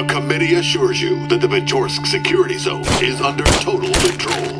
The committee assures you that the Majorsk security zone is under total control.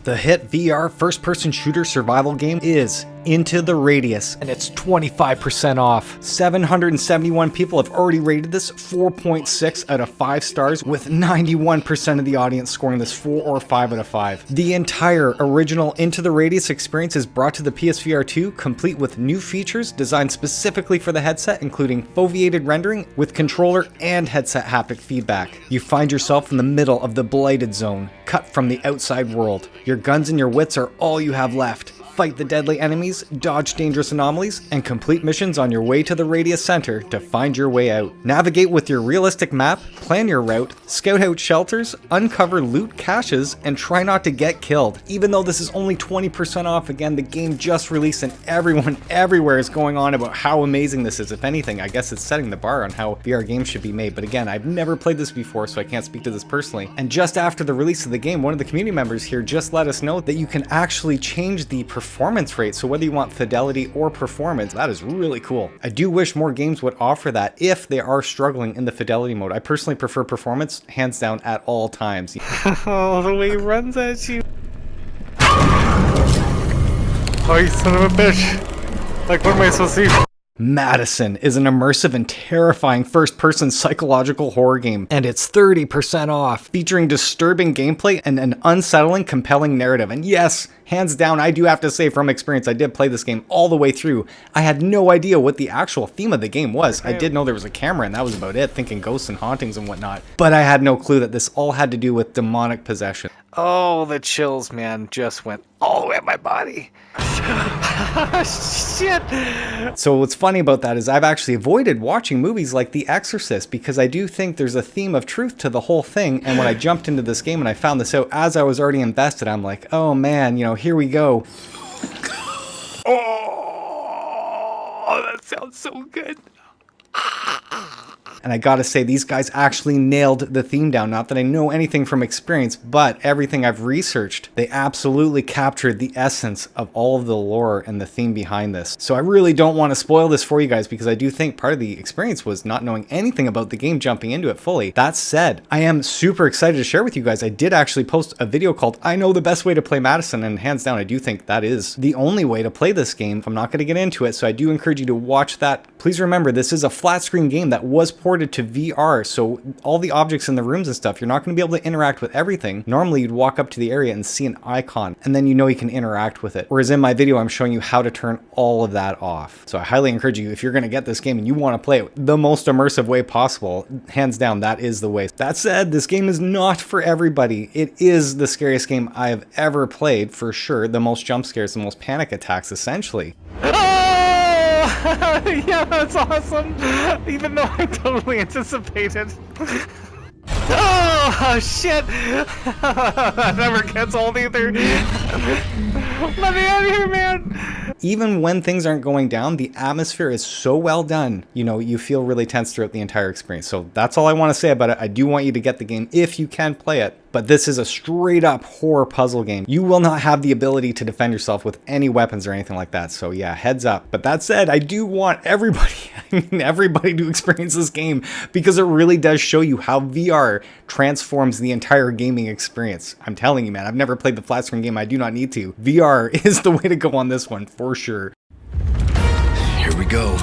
The hit VR first-person shooter survival game is Into the Radius, and it's 25% off. 771 people have already rated this 4.6 out of 5 stars, with 91% of the audience scoring this 4 or 5 out of 5. The entire original Into the Radius experience is brought to the PS VR2, complete with new features designed specifically for the headset, including foveated rendering with controller and headset haptic feedback. You find yourself in the middle of the blighted zone, cut from the outside world. Your guns and your wits are all you have left. Fight the deadly enemies, dodge dangerous anomalies, and complete missions on your way to the Radius Center to find your way out. Navigate with your realistic map, plan your route, scout out shelters, uncover loot caches, and try not to get killed. Even though this is only 20% off, again, the game just released and everyone everywhere is going on about how amazing this is. If anything, I guess it's setting the bar on how VR games should be made. But again, I've never played this before, so I can't speak to this personally. And just after the release of the game, one of the community members here just let us know that you can actually change the performance rate, so whether you want fidelity or performance. That is really cool. I do wish more games would offer that if they are struggling in the fidelity mode. I personally prefer performance, hands down, at all times. Oh, the way he runs at you. Oh, you son of a bitch. Like, what am I supposed to do? MADiSON is an immersive and terrifying first-person psychological horror game, and it's 30% off, featuring disturbing gameplay and an unsettling, compelling narrative. And yes, hands down, I do have to say from experience, I did play this game all the way through. I had no idea what the actual theme of the game was. I did know there was a camera and that was about it, thinking ghosts and hauntings and whatnot. But I had no clue that this all had to do with demonic possession. Oh, the chills, man, just went all the way up my body. Shit. So what's funny about that is I've actually avoided watching movies like The Exorcist because I do think there's a theme of truth to the whole thing. And when I jumped into this game and I found this out as I was already invested, I'm like, oh man, you know, here we go. Oh, that sounds so good. And I gotta say, these guys actually nailed the theme down. Not that I know anything from experience, but everything I've researched, they absolutely captured the essence of all of the lore and the theme behind this. So I really don't want to spoil this for you guys because I do think part of the experience was not knowing anything about the game, jumping into it fully. That said, I am super excited to share with you guys. I did actually post a video called I Know the Best Way to Play MADiSON, and hands down, I do think that is the only way to play this game. I'm not going to get into it, so I do encourage you to watch that. Please remember, this is a flat screen game that was ported to VR, so all the objects in the rooms and stuff, you're not going to be able to interact with everything. Normally you'd walk up to the area and see an icon and then you know you can interact with it, whereas in my video I'm showing you how to turn all of that off. So I highly encourage you, if you're going to get this game and you want to play it the most immersive way possible, hands down, that is the way. That said, this game is not for everybody. It is the scariest game I've ever played, for sure. The most jump scares, the most panic attacks, essentially. Yeah, that's awesome. Even though I totally anticipated. Oh, shit. That never gets old either. Let me out of here, man. Even when things aren't going down, the atmosphere is so well done. You know, you feel really tense throughout the entire experience. So that's all I want to say about it. I do want you to get the game if you can play it. But this is a straight up horror puzzle game. You will not have the ability to defend yourself with any weapons or anything like that. So yeah, heads up. But that said, I do want everybody to experience this game because it really does show you how VR transforms the entire gaming experience. I'm telling you, man, I've never played the flat screen game. I do not need to. VR is the way to go on this one for sure. Here we go.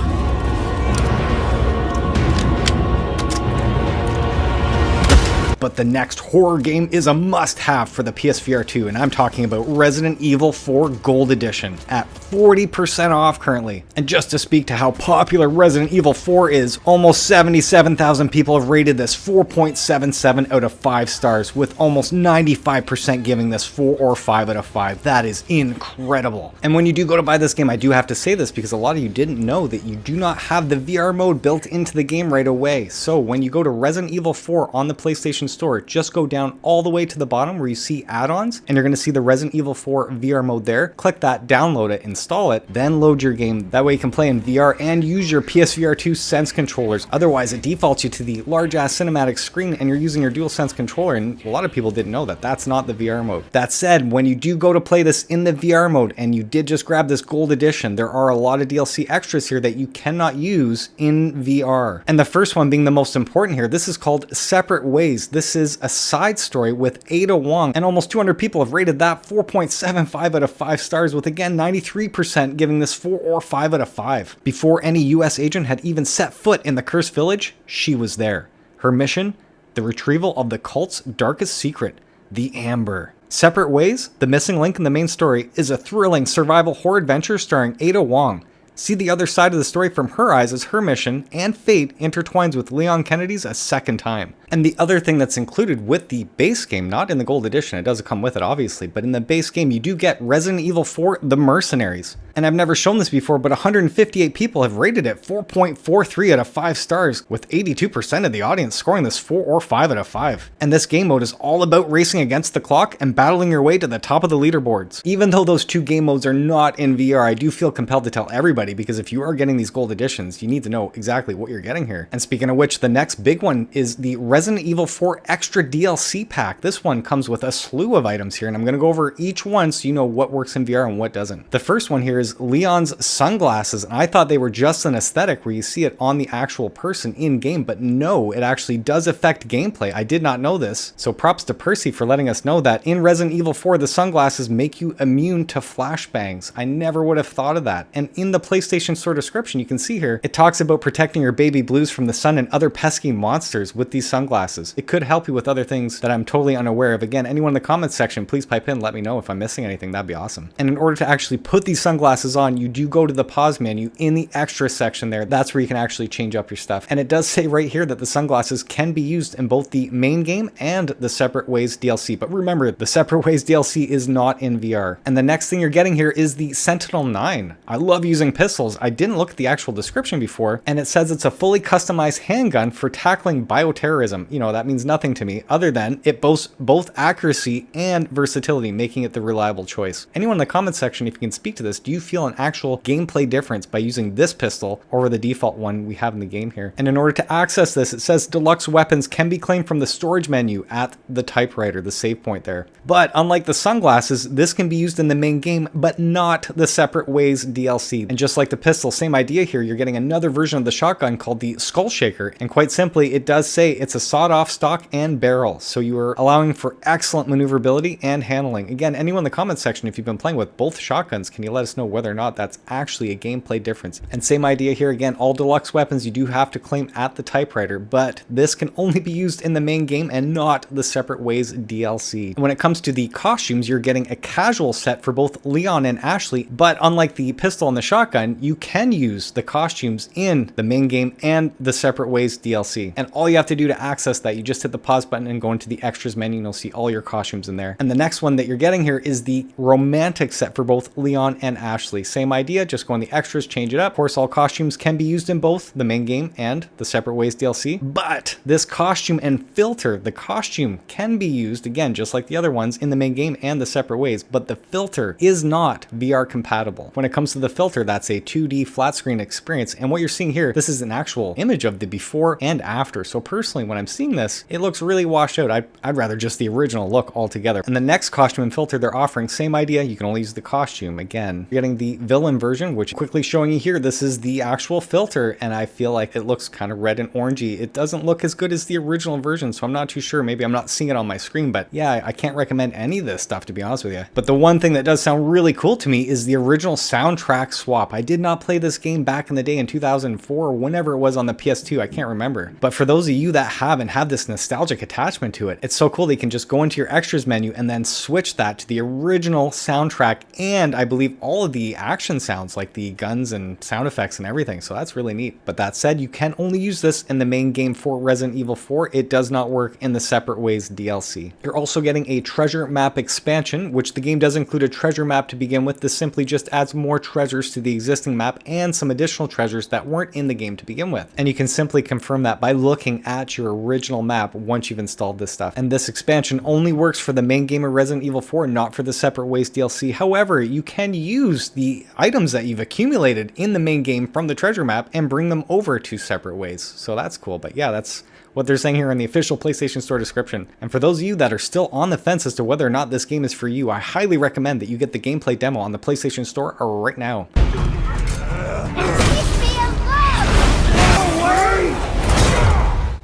But the next horror game is a must-have for the PS VR2, and I'm talking about Resident Evil 4 Gold Edition at 40% off currently. And just to speak to how popular Resident Evil 4 is, almost 77,000 people have rated this 4.77 out of 5 stars, with almost 95% giving this 4 or 5 out of 5. That is incredible. And when you do go to buy this game, I do have to say this because a lot of you didn't know that you do not have the VR mode built into the game right away. So when you go to Resident Evil 4 on the PlayStation Store, just go down all the way to the bottom where you see add-ons, and you're going to see the Resident Evil 4 VR mode there. Click that, download it, install install it, then load your game. That way you can play in VR and use your PS VR2 Sense controllers. Otherwise, it defaults you to the large-ass cinematic screen and you're using your DualSense controller, and a lot of people didn't know that. That's not the VR mode. That said, when you do go to play this in the VR mode and you did just grab this gold edition, there are a lot of DLC extras here that you cannot use in VR. And the first one being the most important here, this is called Separate Ways. This is a side story with Ada Wong, and almost 200 people have rated that 4.75 out of 5 stars, with again 93% giving this 4 or 5 out of 5. Before any US agent had even set foot in the Cursed Village, she was there. Her mission? The retrieval of the cult's darkest secret, the Amber. Separate Ways, the missing link in the main story, is a thrilling survival horror adventure starring Ada Wong. See the other side of the story from her eyes as her mission and fate intertwines with Leon Kennedy's a second time. And the other thing that's included with the base game, not in the gold edition, it doesn't come with it obviously, but in the base game you do get Resident Evil 4 The Mercenaries. And I've never shown this before, but 158 people have rated it 4.43 out of 5 stars, with 82% of the audience scoring this 4 or 5 out of 5. And this game mode is all about racing against the clock and battling your way to the top of the leaderboards. Even though those two game modes are not in VR, I do feel compelled to tell everybody, because if you are getting these gold editions, you need to know exactly what you're getting here. And speaking of which, the next big one is the Resident Evil 4 Extra DLC pack. This one comes with a slew of items here, and I'm going to go over each one so you know what works in VR and what doesn't. The first one here is Leon's sunglasses, and I thought they were just an aesthetic where you see it on the actual person in game, but no, it actually does affect gameplay. I did not know this, so props to Percy for letting us know that. In Resident Evil 4, the sunglasses make you immune to flashbangs. I never would have thought of that. And in the PlayStation Store description, you can see here, it talks about protecting your baby blues from the sun and other pesky monsters with these sunglasses. It could help you with other things that I'm totally unaware of. Again, anyone in the comments section, please pipe in, let me know if I'm missing anything. That'd be awesome. And in order to actually put these sunglasses on, you do go to the pause menu in the extra section there. That's where you can actually change up your stuff. And it does say right here that the sunglasses can be used in both the main game and the Separate Ways DLC. But remember, the Separate Ways DLC is not in VR. And the next thing you're getting here is the Sentinel-9. I love using pistols. I didn't look at the actual description before, and it says it's a fully customized handgun for tackling bioterrorism. You know, that means nothing to me other than it boasts both accuracy and versatility, making it the reliable choice. Anyone in the comment section, if you can speak to this, do you feel an actual gameplay difference by using this pistol over the default one we have in the game here? And in order to access this, it says deluxe weapons can be claimed from the storage menu at the typewriter, the save point there. But unlike the sunglasses, this can be used in the main game, but not the Separate Ways DLC. And just like the pistol, same idea here, you're getting another version of the shotgun called the Skull Shaker. And quite simply, it does say it's a sawed-off stock and barrel, so you are allowing for excellent maneuverability and handling. Again, anyone in the comment section, if you've been playing with both shotguns, can you let us know whether or not that's actually a gameplay difference? And same idea here again, all deluxe weapons you do have to claim at the typewriter, but this can only be used in the main game and not the Separate Ways DLC. And when it comes to the costumes, you're getting a casual set for both Leon and Ashley, but unlike the pistol and the shotgun, you can use the costumes in the main game and the Separate Ways DLC. And all you have to do to access that, you just hit the pause button and go into the extras menu and you'll see all your costumes in there. And the next one that you're getting here is the romantic set for both Leon and Ashley. Same idea, just go in the extras, change it up. Of course, all costumes can be used in both the main game and the Separate Ways DLC, but this costume and filter, the costume can be used, again, just like the other ones, in the main game and the Separate Ways, but the filter is not VR compatible. When it comes to the filter, that's a 2D flat screen experience, and what you're seeing here, this is an actual image of the before and after. So personally, when I'm seeing this, it looks really washed out. I'd rather just the original look altogether. And the next costume and filter they're offering, same idea, you can only use the costume. Again, you're getting the villain version, which quickly showing you here, this is the actual filter, and I feel like it looks kind of red and orangey. It doesn't look as good as the original version, so I'm not too sure. Maybe I'm not seeing it on my screen, but yeah, I can't recommend any of this stuff, to be honest with you. But the one thing that does sound really cool to me is the original soundtrack swap. I did not play this game back in the day in 2004 or whenever it was on the PS2, I can't remember. But for those of you that have and have this nostalgic attachment to it, it's so cool that you can just go into your extras menu and then switch that to the original soundtrack, and I believe all of the action sounds, like the guns and sound effects and everything, so that's really neat. But that said, you can only use this in the main game for Resident Evil 4. It does not work in the Separate Ways DLC. You're also getting a treasure map expansion, which the game does include a treasure map to begin with. This simply just adds more treasures to the existing map and some additional treasures that weren't in the game to begin with. And you can simply confirm that by looking at your original map once you've installed this stuff. And this expansion only works for the main game of Resident Evil 4, not for the Separate Ways DLC. However, you can use use the items that you've accumulated in the main game from the treasure map and bring them over to separate ways. So that's cool. But yeah, that's what they're saying here in the official PlayStation Store description. And for those of you that are still on the fence as to whether or not this game is for you, I highly recommend that you get the gameplay demo on the PlayStation Store right now.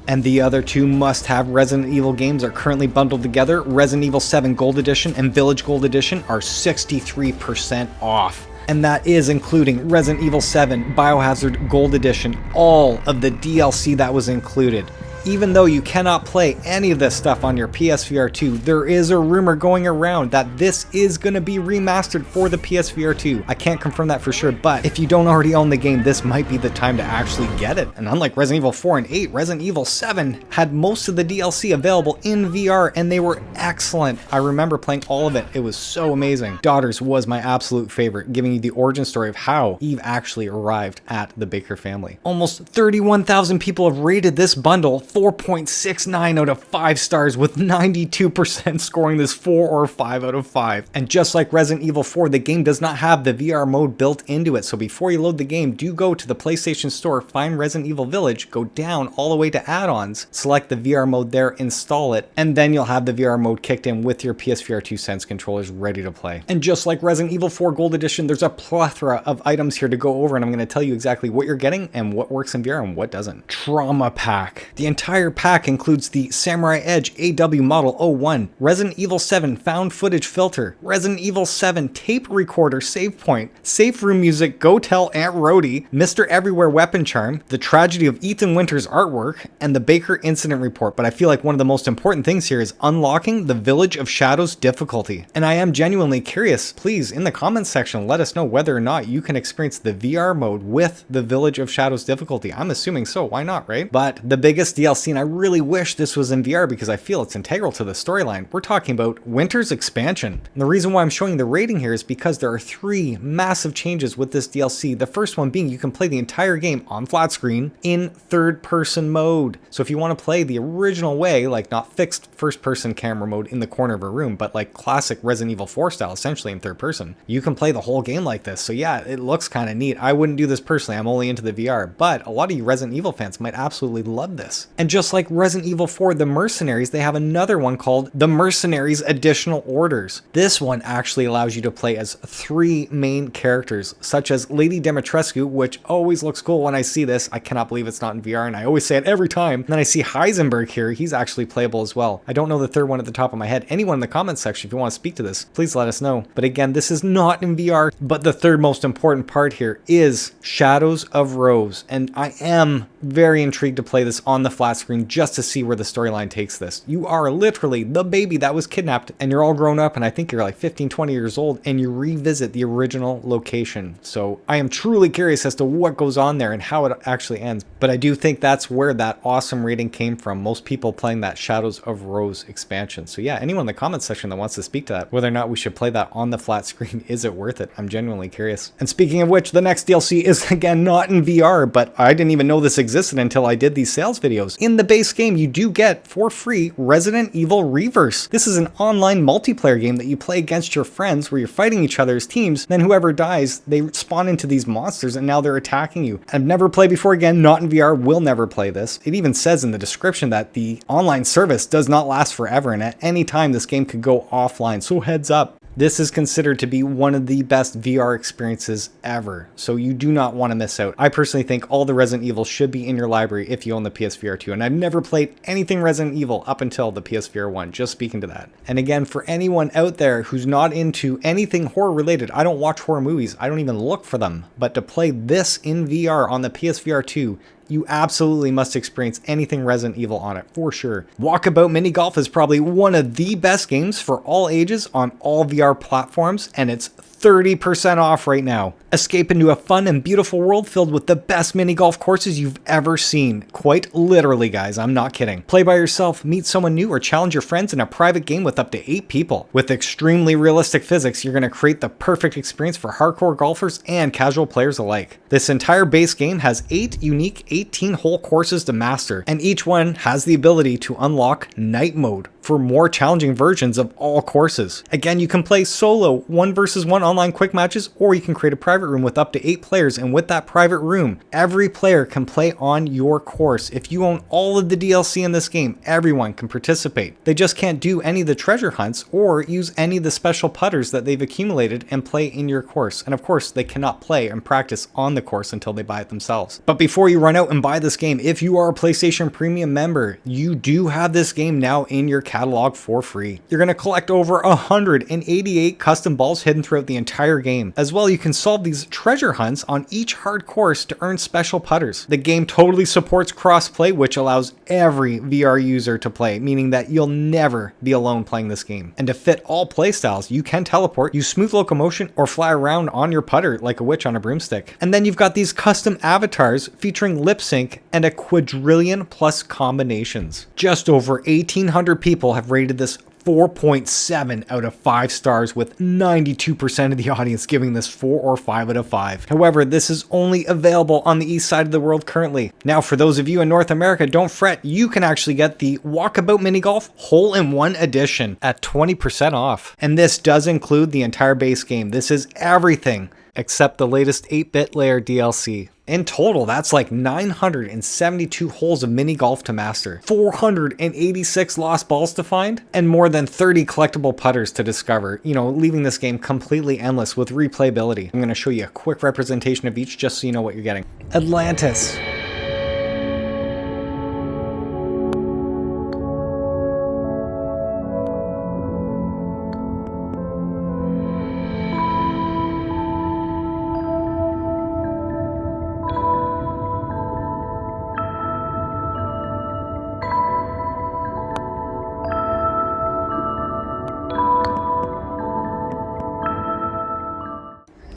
And the other two must-have Resident Evil games are currently bundled together. Resident Evil 7 Gold Edition and Village Gold Edition are 63% off. And that is including Resident Evil 7 Biohazard Gold Edition, all of the DLC that was included. Even though you cannot play any of this stuff on your PSVR 2, there is a rumor going around that this is going to be remastered for the PSVR 2. I can't confirm that for sure, but if you don't already own the game, this might be the time to actually get it. And unlike Resident Evil 4 and 8, Resident Evil 7 had most of the DLC available in VR, and they were excellent. I remember playing all of it. It was so amazing. Daughters was my absolute favorite, giving you the origin story of how Eve actually arrived at the Baker family. Almost 31,000 people have rated this bundle 4.69 out of 5 stars, with 92% scoring this 4 or 5 out of 5. And just like Resident Evil 4, the game does not have the VR mode built into it. So before you load the game, do go to the PlayStation Store, find Resident Evil Village, go down all the way to add-ons, select the VR mode there, install it, and then you'll have the VR mode kicked in with your PSVR 2 Sense controllers ready to play. And just like Resident Evil 4 Gold Edition, there's a plethora of items here to go over, and I'm going to tell you exactly what you're getting and what works in VR and what doesn't. Trauma Pack. The entire pack includes the Samurai Edge AW Model 01, Resident Evil 7 Found Footage Filter, Resident Evil 7 Tape Recorder Save Point, Safe Room Music Go Tell Aunt Rhody, Mr. Everywhere Weapon Charm, The Tragedy of Ethan Winters artwork, and the Baker Incident Report. But I feel like one of the most important things here is unlocking the Village of Shadows difficulty. And I am genuinely curious. Please, in the comments section, let us know whether or not you can experience the VR mode with the Village of Shadows difficulty. I'm assuming so, why not, right? But the biggest DLC, and I really wish this was in VR because I feel it's integral to the storyline, we're talking about Winter's Expansion. And the reason why I'm showing the rating here is because there are 3 massive changes with this DLC. The first one being you can play the entire game on flat screen in third-person mode. So if you want to play the original way, like not fixed first-person camera mode in the corner of a room, but like classic Resident Evil 4 style, essentially in third person, you can play the whole game like this. So yeah, it looks kind of neat. I wouldn't do this personally, I'm only into the VR, but a lot of you Resident Evil fans might absolutely love this. And just like Resident Evil 4 The Mercenaries, they have another one called The Mercenaries Additional Orders. This one actually allows you to play as 3 main characters, such as Lady Dimitrescu, which always looks cool when I see this. I cannot believe it's not in VR, and I always say it every time. And then I see Heisenberg here, he's actually playable as well. I don't know the third one at the top of my head. Anyone in the comments section, if you want to speak to this, please let us know. But again, this is not in VR, but the third most important part here is Shadows of Rose, and I am very intrigued to play this on the flat screen just to see where the storyline takes this. You are literally the baby that was kidnapped, and you're all grown up, and I think you're like 15, 20 years old, and you revisit the original location. So I am truly curious as to what goes on there and how it actually ends. But I do think that's where that awesome rating came from. Most people playing that Shadows of Rose expansion. So yeah, anyone in the comments section that wants to speak to that, whether or not we should play that on the flat screen, is it worth it? I'm genuinely curious. And speaking of which, the next DLC is again not in VR, but I didn't even know this existed until I did these sales videos. In the base game, you do get for free Resident Evil Reverse. This is an online multiplayer game that you play against your friends where you're fighting each other as teams. Then whoever dies, they spawn into these monsters and now they're attacking you. I've never played before, again, not in VR, will never play this. It even says in the description that the online service does not last forever, and at any time this game could go offline, so heads up. This is considered to be one of the best VR experiences ever, so you do not want to miss out. I personally think all the Resident Evil should be in your library if you own the PSVR 2, and I've never played anything Resident Evil up until the PSVR 1, just speaking to that. And again, for anyone out there who's not into anything horror related, I don't watch horror movies, I don't even look for them, but to play this in VR on the PSVR 2, you absolutely must experience anything Resident Evil on it, for sure. Walkabout Mini Golf is probably one of the best games for all ages on all VR platforms, and it's 30% off right now. Escape into a fun and beautiful world filled with the best mini golf courses you've ever seen. Quite literally, guys, I'm not kidding. Play by yourself, meet someone new, or challenge your friends in a private game with up to 8 people. With extremely realistic physics, you're going to create the perfect experience for hardcore golfers and casual players alike. This entire base game has 8 unique 18-hole courses to master, and each one has the ability to unlock night mode, for more challenging versions of all courses. Again, you can play solo 1 versus 1 online quick matches, or you can create a private room with up to 8 players, and with that private room, every player can play on your course. If you own all of the DLC in this game, everyone can participate. They just can't do any of the treasure hunts or use any of the special putters that they've accumulated and play in your course. And of course, they cannot play and practice on the course until they buy it themselves. But before you run out and buy this game, if you are a PlayStation Premium member, you do have this game now in your catalog for free. You're going to collect over 188 custom balls hidden throughout the entire game. As well, you can solve these treasure hunts on each hard course to earn special putters. The game totally supports crossplay, which allows every VR user to play, meaning that you'll never be alone playing this game. And to fit all playstyles, you can teleport, use smooth locomotion, or fly around on your putter like a witch on a broomstick. And then you've got these custom avatars featuring lip sync and a quadrillion plus combinations. Just over 1,800 people have rated this 4.7 out of 5 stars, with 92% of the audience giving this 4 or 5 out of 5. However, this is only available on the east side of the world currently. Now, for those of you in North America, don't fret, you can actually get the Walkabout Mini Golf Hole-in-One Edition at 20% off. And this does include the entire base game. This is everything except the latest 8-bit layer DLC. In total, that's like 972 holes of mini golf to master, 486 lost balls to find, and more than 30 collectible putters to discover, leaving this game completely endless with replayability. I'm going to show you a quick representation of each just so you know what you're getting. Atlantis.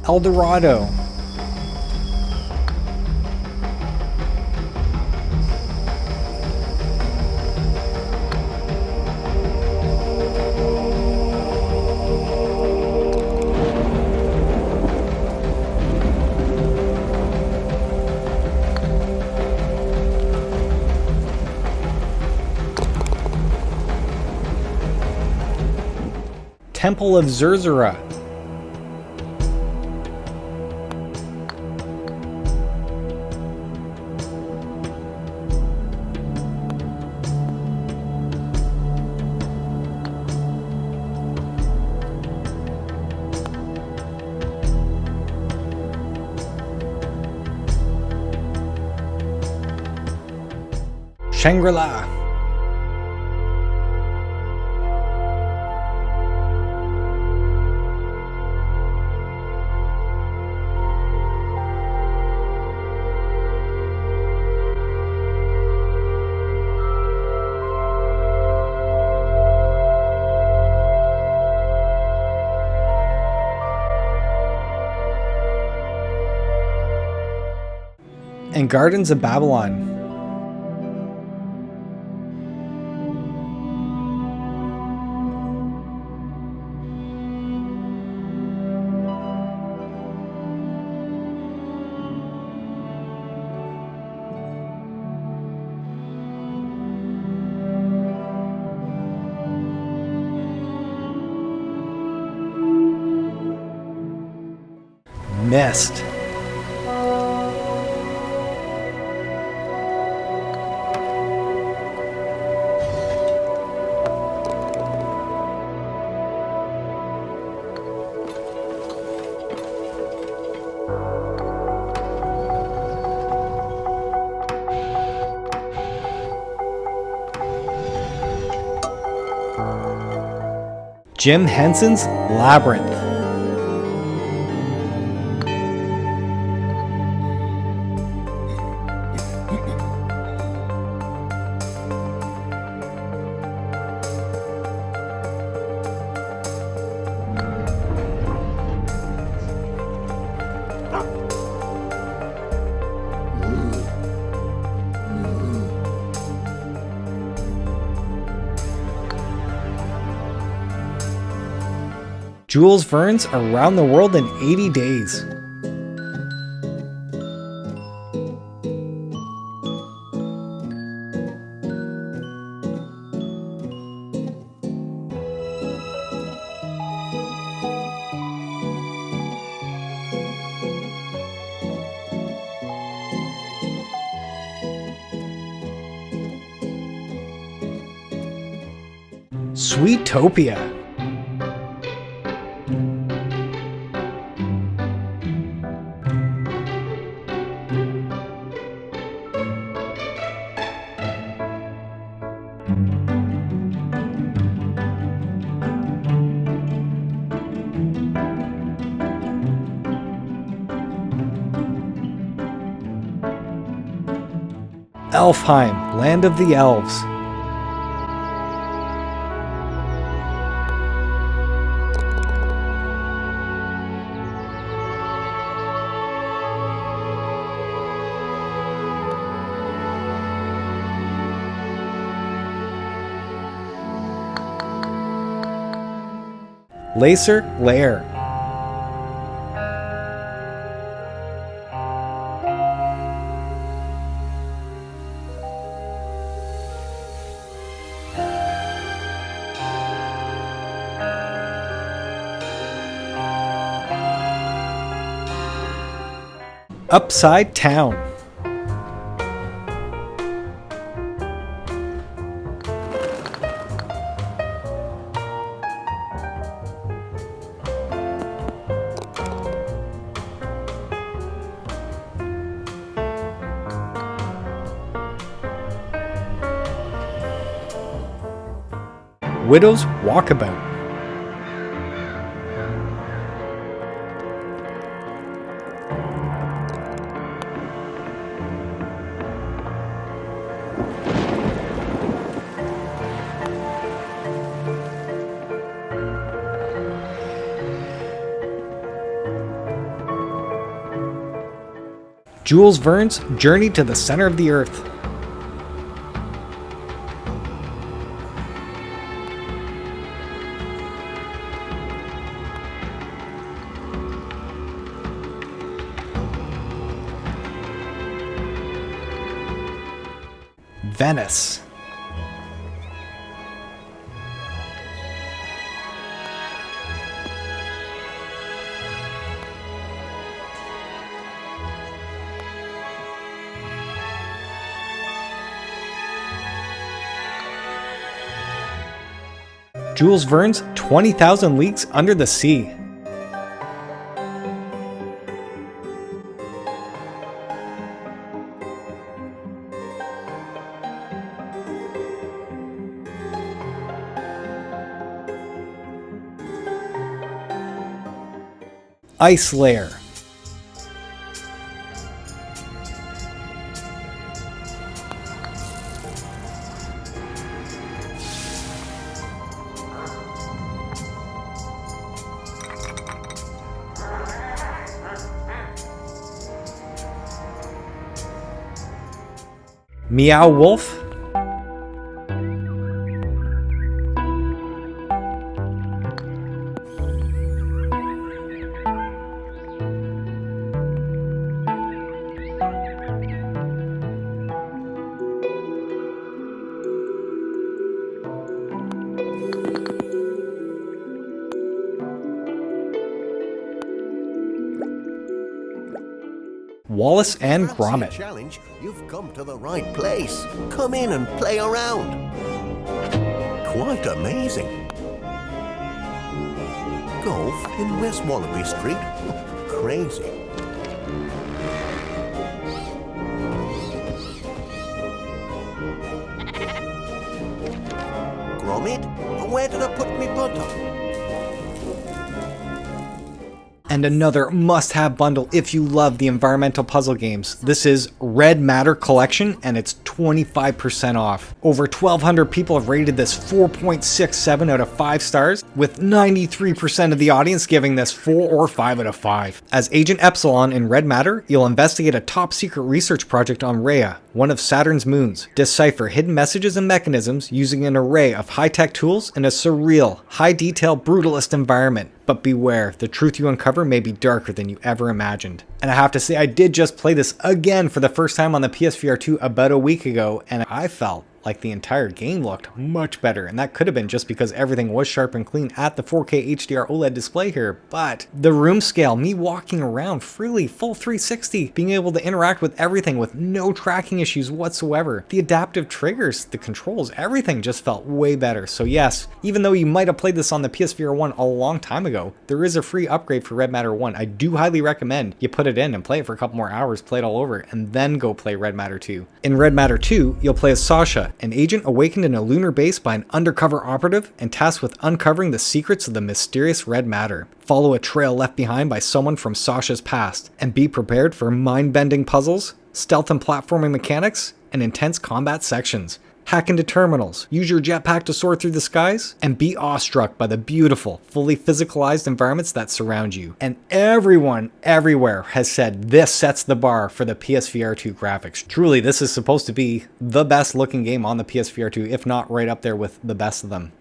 El Dorado. Temple of Zerzura. Shangri-La. And Gardens of Babylon. Mist. Jim Henson's Labyrinth. Jules Verne's Around the World in 80 Days. Sweetopia. Elfheim, Land of the Elves. Lacer Lair. Upside Town. Widow's Walkabout. Jules Verne's Journey to the Center of the Earth. Venice. Jules Verne's 20,000 Leagues Under the Sea. Ice Lair. Meow Wolf. Wallace and Gromit. Challenge, you've come to the right place. Come in and play around. Quite amazing. Golf in West Wallaby Street? Crazy. Gromit, where did I put me butter? And another must-have bundle if you love the environmental puzzle games. This is Red Matter Collection, and it's 25% off. Over 1,200 people have rated this 4.67 out of 5 stars, with 93% of the audience giving this 4 or 5 out of 5. As Agent Epsilon in Red Matter, you'll investigate a top-secret research project on Rhea, one of Saturn's moons. Decipher hidden messages and mechanisms using an array of high-tech tools in a surreal, high-detail, brutalist environment. But beware, the truth you uncover may be darker than you ever imagined. And I have to say, I did just play this again for the first time on the PS VR2 about a week ago, and I felt like the entire game looked much better, and that could have been just because everything was sharp and clean at the 4K HDR OLED display here. But the room scale, me walking around freely, full 360, being able to interact with everything with no tracking issues whatsoever. The adaptive triggers, the controls, everything just felt way better. So yes, even though you might have played this on the PS VR 1 a long time ago, there is a free upgrade for Red Matter 1. I do highly recommend you put it in and play it for a couple more hours, play it all over, and then go play Red Matter 2. In Red Matter 2, you'll play as Sasha, an agent awakened in a lunar base by an undercover operative and tasked with uncovering the secrets of the mysterious Red Matter. Follow a trail left behind by someone from Sasha's past, and be prepared for mind-bending puzzles, stealth and platforming mechanics, and intense combat sections. Hack into terminals, use your jetpack to soar through the skies, and be awestruck by the beautiful, fully physicalized environments that surround you. And everyone, everywhere, has said this sets the bar for the PSVR2 graphics. Truly, this is supposed to be the best looking game on the PSVR2, if not right up there with the best of them.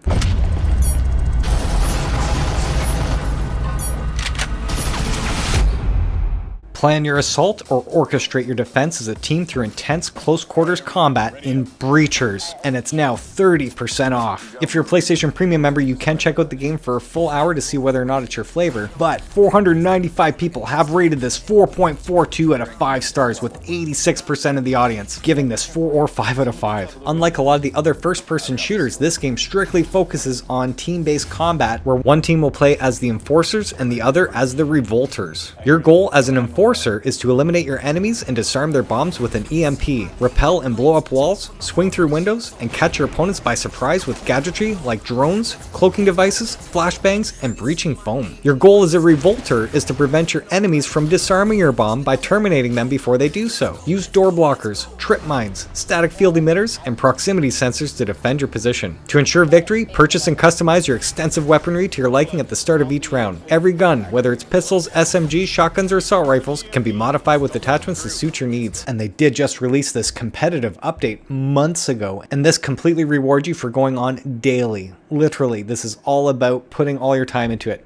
Plan your assault or orchestrate your defense as a team through intense close quarters combat in Breachers, and it's now 30% off. If you're a PlayStation Premium member, you can check out the game for a full hour to see whether or not it's your flavor, but 495 people have rated this 4.42 out of 5 stars, with 86% of the audience giving this 4 or 5 out of 5. Unlike a lot of the other first-person shooters, this game strictly focuses on team-based combat, where one team will play as the Enforcers and the other as the Revolters. Your goal as an Enforcer is to eliminate your enemies and disarm their bombs with an EMP, repel and blow up walls, swing through windows, and catch your opponents by surprise with gadgetry like drones, cloaking devices, flashbangs, and breaching foam. Your goal as a Revolter is to prevent your enemies from disarming your bomb by terminating them before they do so. Use door blockers, trip mines, static field emitters, and proximity sensors to defend your position. To ensure victory, purchase and customize your extensive weaponry to your liking at the start of each round. Every gun, whether it's pistols, SMGs, shotguns, or assault rifles, can be modified with attachments to suit your needs. And they did just release this competitive update months ago, and this completely rewards you for going on daily. Literally, this is all about putting all your time into it.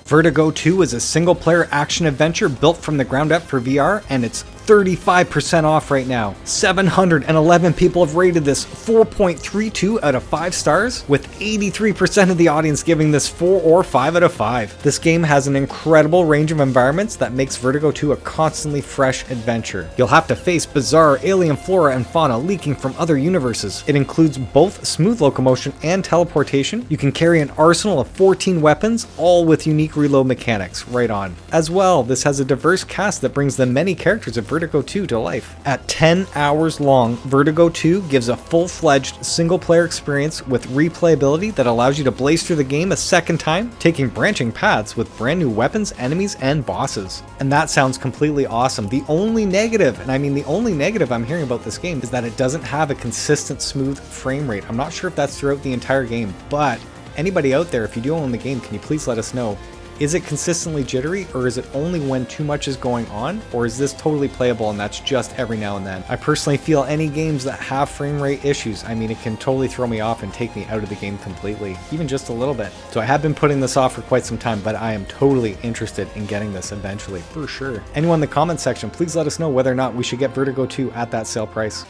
Vertigo 2 is a single-player action-adventure built from the ground up for VR, and it's 35% off right now. 711 people have rated this 4.32 out of 5 stars, with 83% of the audience giving this 4 or 5 out of 5. This game has an incredible range of environments that makes Vertigo 2 a constantly fresh adventure. You'll have to face bizarre alien flora and fauna leaking from other universes. It includes both smooth locomotion and teleportation. You can carry an arsenal of 14 weapons, all with unique reload mechanics. Right on. As well, this has a diverse cast that brings the many characters of Vertigo 2 to life. At 10 hours long, Vertigo 2 gives a full-fledged single-player experience with replayability that allows you to blaze through the game a second time, taking branching paths with brand new weapons, enemies, and bosses. And that sounds completely awesome. The only negative, and I mean the only negative I'm hearing about this game, is that it doesn't have a consistent smooth frame rate. I'm not sure if that's throughout the entire game, but anybody out there, if you do own the game, can you please let us know? Is it consistently jittery, or is it only when too much is going on, or is this totally playable and that's just every now and then? I personally feel any games that have frame rate issues, I mean, it can totally throw me off and take me out of the game completely, even just a little bit. So I have been putting this off for quite some time, but I am totally interested in getting this eventually, for sure. Anyone in the comment section, please let us know whether or not we should get Vertigo 2 at that sale price.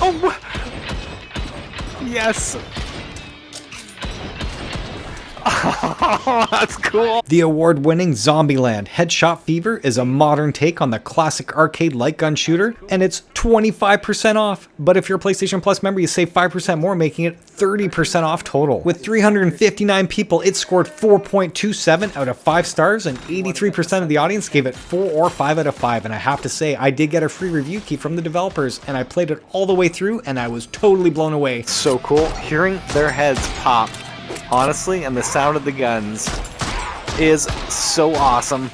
Oh! Yes! Oh, that's cool. The award-winning Zombieland Headshot Fever is a modern take on the classic arcade light gun shooter, and it's 25% off. But if you're a PlayStation Plus member, you save 5% more, making it 30% off total. With 359 people, it scored 4.27 out of 5 stars, and 83% of the audience gave it 4 or 5 out of 5. And I have to say, I did get a free review key from the developers, and I played it all the way through, and I was totally blown away. So cool. Hearing their heads pop, honestly, and the sound of the guns is so awesome.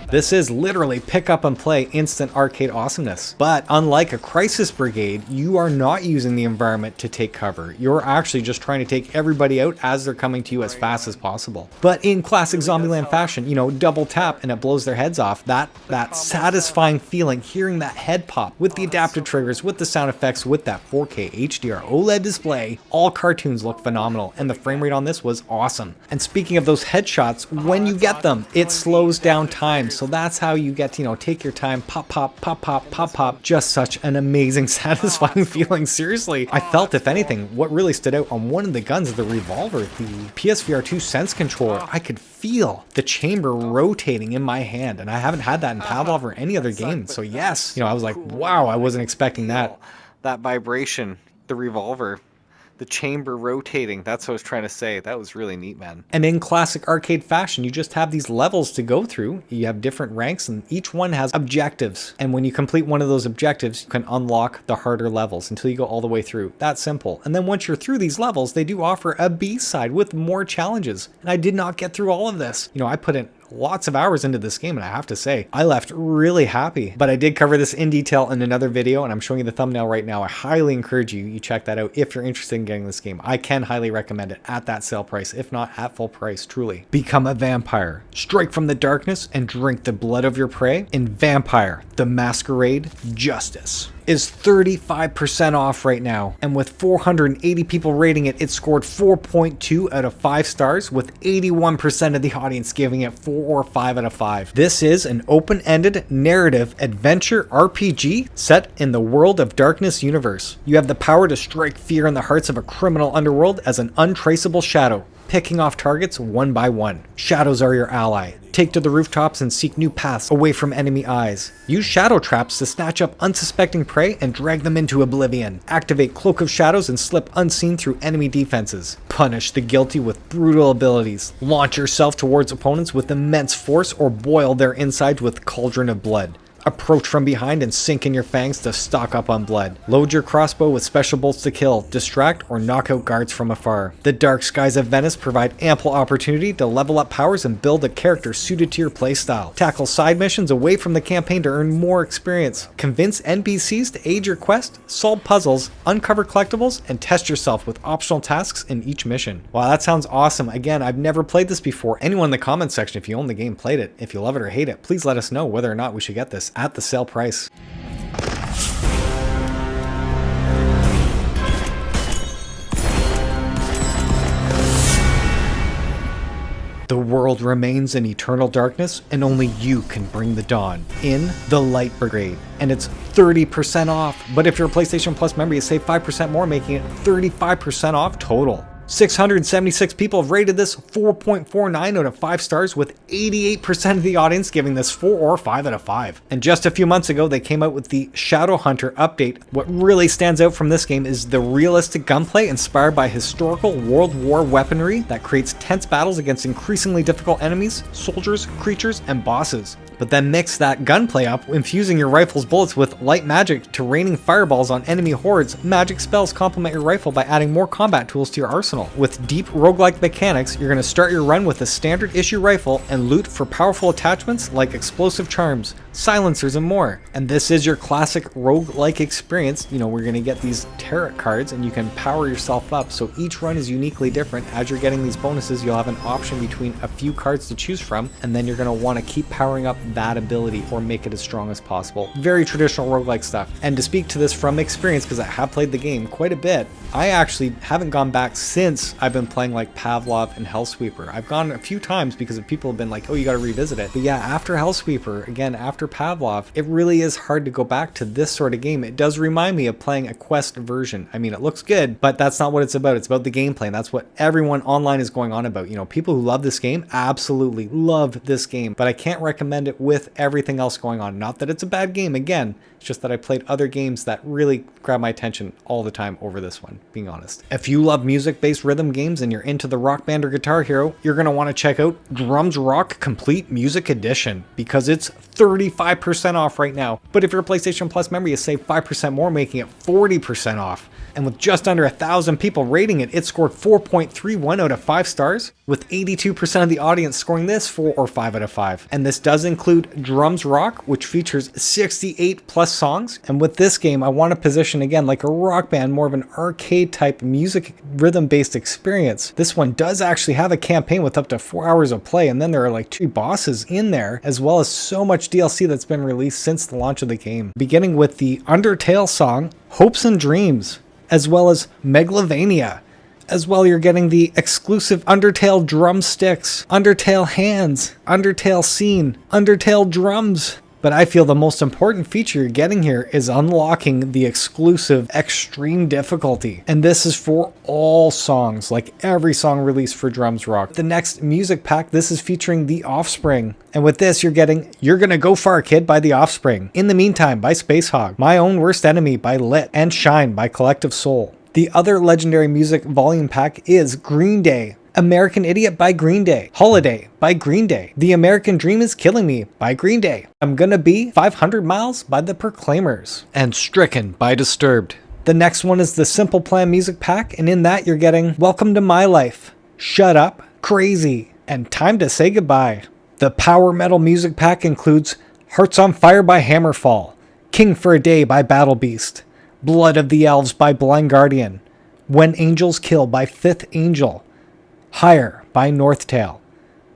This is literally pick up and play instant arcade awesomeness. But unlike a Crisis Brigade, you are not using the environment to take cover. You're actually just trying to take everybody out as they're coming to you as fast as possible. But in classic Zombieland fashion, you know, double tap and it blows their heads off. That satisfying feeling, hearing that head pop with the adaptive triggers, with the sound effects, with that 4K HDR OLED display, all cartoons look phenomenal, and the frame rate on this was awesome. And speaking of those headshots, when you get them, it slows down time. So that's how you get to, you know, take your time, pop, pop, pop, pop, pop, pop. Just such an amazing, satisfying feeling. Seriously, I felt, if anything, what really stood out on one of the guns, the revolver, the PSVR2 Sense controller, I could feel the chamber rotating in my hand, and I haven't had that in Pavlov or any other game. So yes, you know, I was like, wow, I wasn't expecting that. That vibration, the revolver, the chamber rotating, that's what I was trying to say. That was really neat, man. And in classic arcade fashion, you just have these levels to go through. You have different ranks, and each one has objectives. And when you complete one of those objectives, you can unlock the harder levels until you go all the way through. That's simple. And then once you're through these levels, they do offer a B-side with more challenges. And I did not get through all of this. You know, I put in lots of hours into this game, and I have to say, I left really happy. But I did cover this in detail in another video, and I'm showing you the thumbnail right now. I highly encourage you check that out if you're interested in getting this game. I can highly recommend it at that sale price, if not at full price, truly. Become a vampire, strike from the darkness, and drink the blood of your prey in Vampire: The Masquerade Justice. Is 35% off right now, and with 480 people rating it, it scored 4.2 out of 5 stars, with 81% of the audience giving it 4 or 5 out of 5. This is an open-ended narrative adventure RPG set in the World of Darkness universe. You have the power to strike fear in the hearts of a criminal underworld as an untraceable shadow, picking off targets one by one. Shadows are your ally. Take to the rooftops and seek new paths away from enemy eyes. Use shadow traps to snatch up unsuspecting prey and drag them into oblivion. Activate Cloak of Shadows and slip unseen through enemy defenses. Punish the guilty with brutal abilities. Launch yourself towards opponents with immense force or boil their insides with Cauldron of Blood. Approach from behind and sink in your fangs to stock up on blood. Load your crossbow with special bolts to kill, distract, or knock out guards from afar. The dark skies of Venice provide ample opportunity to level up powers and build a character suited to your playstyle. Tackle side missions away from the campaign to earn more experience. Convince NPCs to aid your quest, solve puzzles, uncover collectibles, and test yourself with optional tasks in each mission. Wow, that sounds awesome. Again, I've never played this before. Anyone in the comments section, if you own the game, played it. If you love it or hate it, please let us know whether or not we should get this at the sale price. The world remains in eternal darkness, and only you can bring the dawn in the Light Brigade. And it's 30% off. But if you're a PlayStation Plus member, you save 5% more, making it 35% off total. 676 people have rated this 4.49 out of 5 stars, with 88% of the audience giving this 4 or 5 out of 5. And just a few months ago, they came out with the Shadowhunter update. What really stands out from this game is the realistic gunplay inspired by historical World War weaponry that creates tense battles against increasingly difficult enemies, soldiers, creatures, and bosses. But then mix that gunplay up, infusing your rifle's bullets with light magic to raining fireballs on enemy hordes. Magic spells complement your rifle by adding more combat tools to your arsenal. With deep roguelike mechanics, you're going to start your run with a standard issue rifle and loot for powerful attachments like explosive charms, silencers, and more. And this is your classic roguelike experience. You know, we're going to get these tarot cards and you can power yourself up. So each run is uniquely different. As you're getting these bonuses, you'll have an option between a few cards to choose from, and then you're going to want to keep powering up that ability or make it as strong as possible. Very traditional roguelike stuff. And to speak to this from experience, because I have played the game quite a bit, I actually haven't gone back since I've been playing like Pavlov and Hellsweeper. I've gone a few times because people have been like, oh, you got to revisit it. But yeah, after Hellsweeper, again, after Pavlov, it really is hard to go back to this sort of game. It does remind me of playing a Quest version. I mean, it looks good, but that's not what it's about. It's about the gameplay, and that's what everyone online is going on about. You know, people who love this game absolutely love this game, but I can't recommend it with everything else going on. Not that it's a bad game, again, it's just that I played other games that really grab my attention all the time over this one, being honest. If you love music-based rhythm games and you're into the Rock Band or Guitar Hero, you're going to want to check out Drums Rock Complete Music Edition, because it's 35% off right now. But if you're a PlayStation Plus member, you save 5% more, making it 40% off. and with just under 1,000 people rating it, it scored 4.31 out of 5 stars, with 82% of the audience scoring this 4 or 5 out of 5. And this does include Drums Rock, which features 68 plus songs. And with this game, I want to position again like a rock band, more of an arcade type music rhythm based experience. This one does actually have a campaign with up to 4 hours of play, and then there are like 2 bosses in there, as well as so much DLC that's been released since the launch of the game. Beginning with the Undertale song, Hopes and Dreams, as well as Megalovania. As well, you're getting the exclusive Undertale drumsticks, Undertale hands, Undertale scene, Undertale drums. But I feel the most important feature you're getting here is unlocking the exclusive extreme difficulty. And this is for all songs, like every song released for Drums Rock. The next music pack, this is featuring The Offspring. And with this, you're getting You're Gonna Go Far Kid by The Offspring, In the Meantime by Spacehog, My Own Worst Enemy by Lit, and Shine by Collective Soul. The other legendary music volume pack is Green Day, American Idiot by Green Day, Holiday by Green Day, The American Dream Is Killing Me by Green Day, I'm Gonna Be 500 Miles by The Proclaimers, and Stricken by Disturbed. The next one is the Simple Plan music pack, and in that you're getting Welcome to My Life, Shut Up, Crazy, and Time to Say Goodbye. The power metal music pack includes Hearts on Fire by Hammerfall, King for a Day by Battle Beast, Blood of the Elves by Blind Guardian, When Angels Kill by Fifth Angel, Higher by Northtail,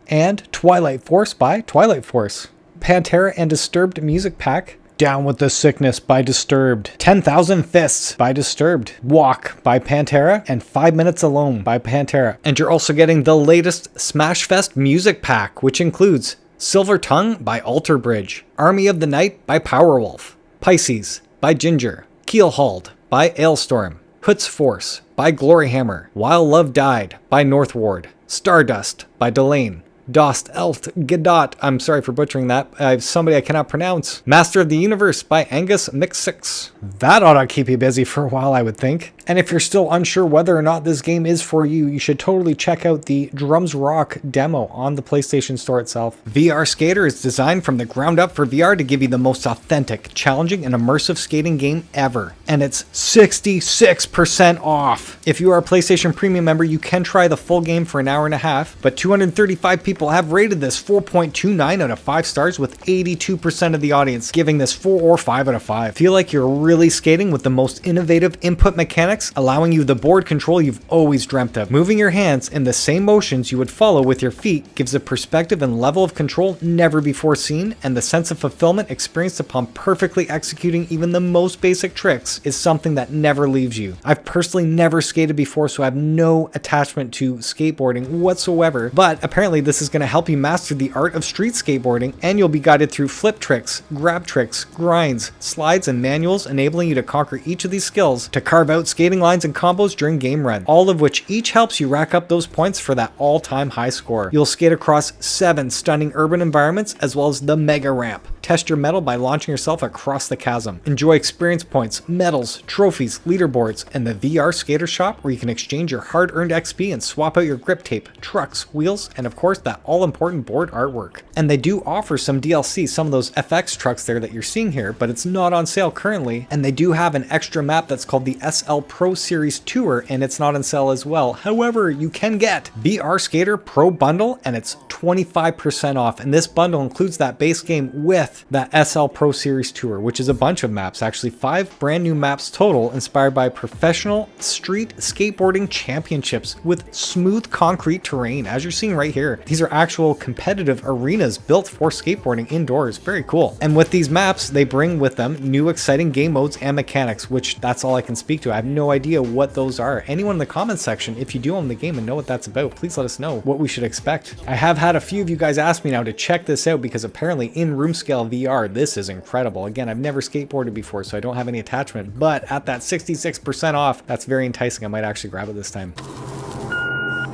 and Twilight Force by Twilight Force. Pantera and Disturbed music pack, Down with the Sickness by Disturbed, 10,000 Fists by Disturbed, Walk by Pantera, and 5 Minutes Alone by Pantera. And you're also getting the latest Smashfest music pack, which includes Silver Tongue by Alter Bridge, Army of the Night by Powerwolf, Pisces by Ginger, Keelhauled by Ailstorm, Hut's Force by Gloryhammer, While Love Died by Northward, Stardust by Delane, Dost Elft Gadot, I'm sorry for butchering that, somebody I cannot pronounce, Master of the Universe by Angus Mixix. That ought to keep you busy for a while, I would think. And if you're still unsure whether or not this game is for you, you should totally check out the Drums Rock demo on the PlayStation Store itself. VR Skater is designed from the ground up for VR to give you the most authentic, challenging, and immersive skating game ever. And it's 66% off. If you are a PlayStation Premium member, you can try the full game for an hour and a half, but 235 people have rated this 4.29 out of 5 stars, with 82% of the audience giving this 4 or 5 out of 5. Feel like you're really skating with the most innovative input mechanics, allowing you the board control you've always dreamt of. Moving your hands in the same motions you would follow with your feet gives a perspective and level of control never before seen, and the sense of fulfillment experienced upon perfectly executing even the most basic tricks is something that never leaves you. I've personally never skated before, so I have no attachment to skateboarding whatsoever, but apparently this is going to help you master the art of street skateboarding, and you'll be guided through flip tricks, grab tricks, grinds, slides, and manuals, enabling you to conquer each of these skills to carve out skating lines and combos during game run, all of which each helps you rack up those points for that all-time high score. You'll skate across 7 stunning urban environments, as well as the mega ramp. Test your mettle by launching yourself across the chasm. Enjoy experience points, medals, trophies, leaderboards, and the VR Skater Shop, where you can exchange your hard-earned XP and swap out your grip tape, trucks, wheels, and of course that all-important board artwork. And they do offer some DLC, some of those FX trucks there that you're seeing here, but it's not on sale currently, and they do have an extra map that's called the SL Pro Series Tour, and it's not on sale as well. However, you can get VR Skater Pro Bundle, and it's 25% off, and this bundle includes that base game with that SL Pro Series Tour, which is a bunch of maps, actually 5 brand new maps total, inspired by professional street skateboarding championships with smooth concrete terrain, as you're seeing right here. These are actual competitive arenas built for skateboarding indoors. Very cool. And with these maps, they bring with them new exciting game modes and mechanics, which that's all I can speak to. I have no idea what those are. Anyone in the comments section, if you do own the game and know what that's about, please let us know what we should expect. I have had a few of you guys ask me now to check this out, because apparently in room scale VR, this is incredible. Again, I've never skateboarded before, so I don't have any attachment, but at that 66% off, that's very enticing. I might actually grab it this time.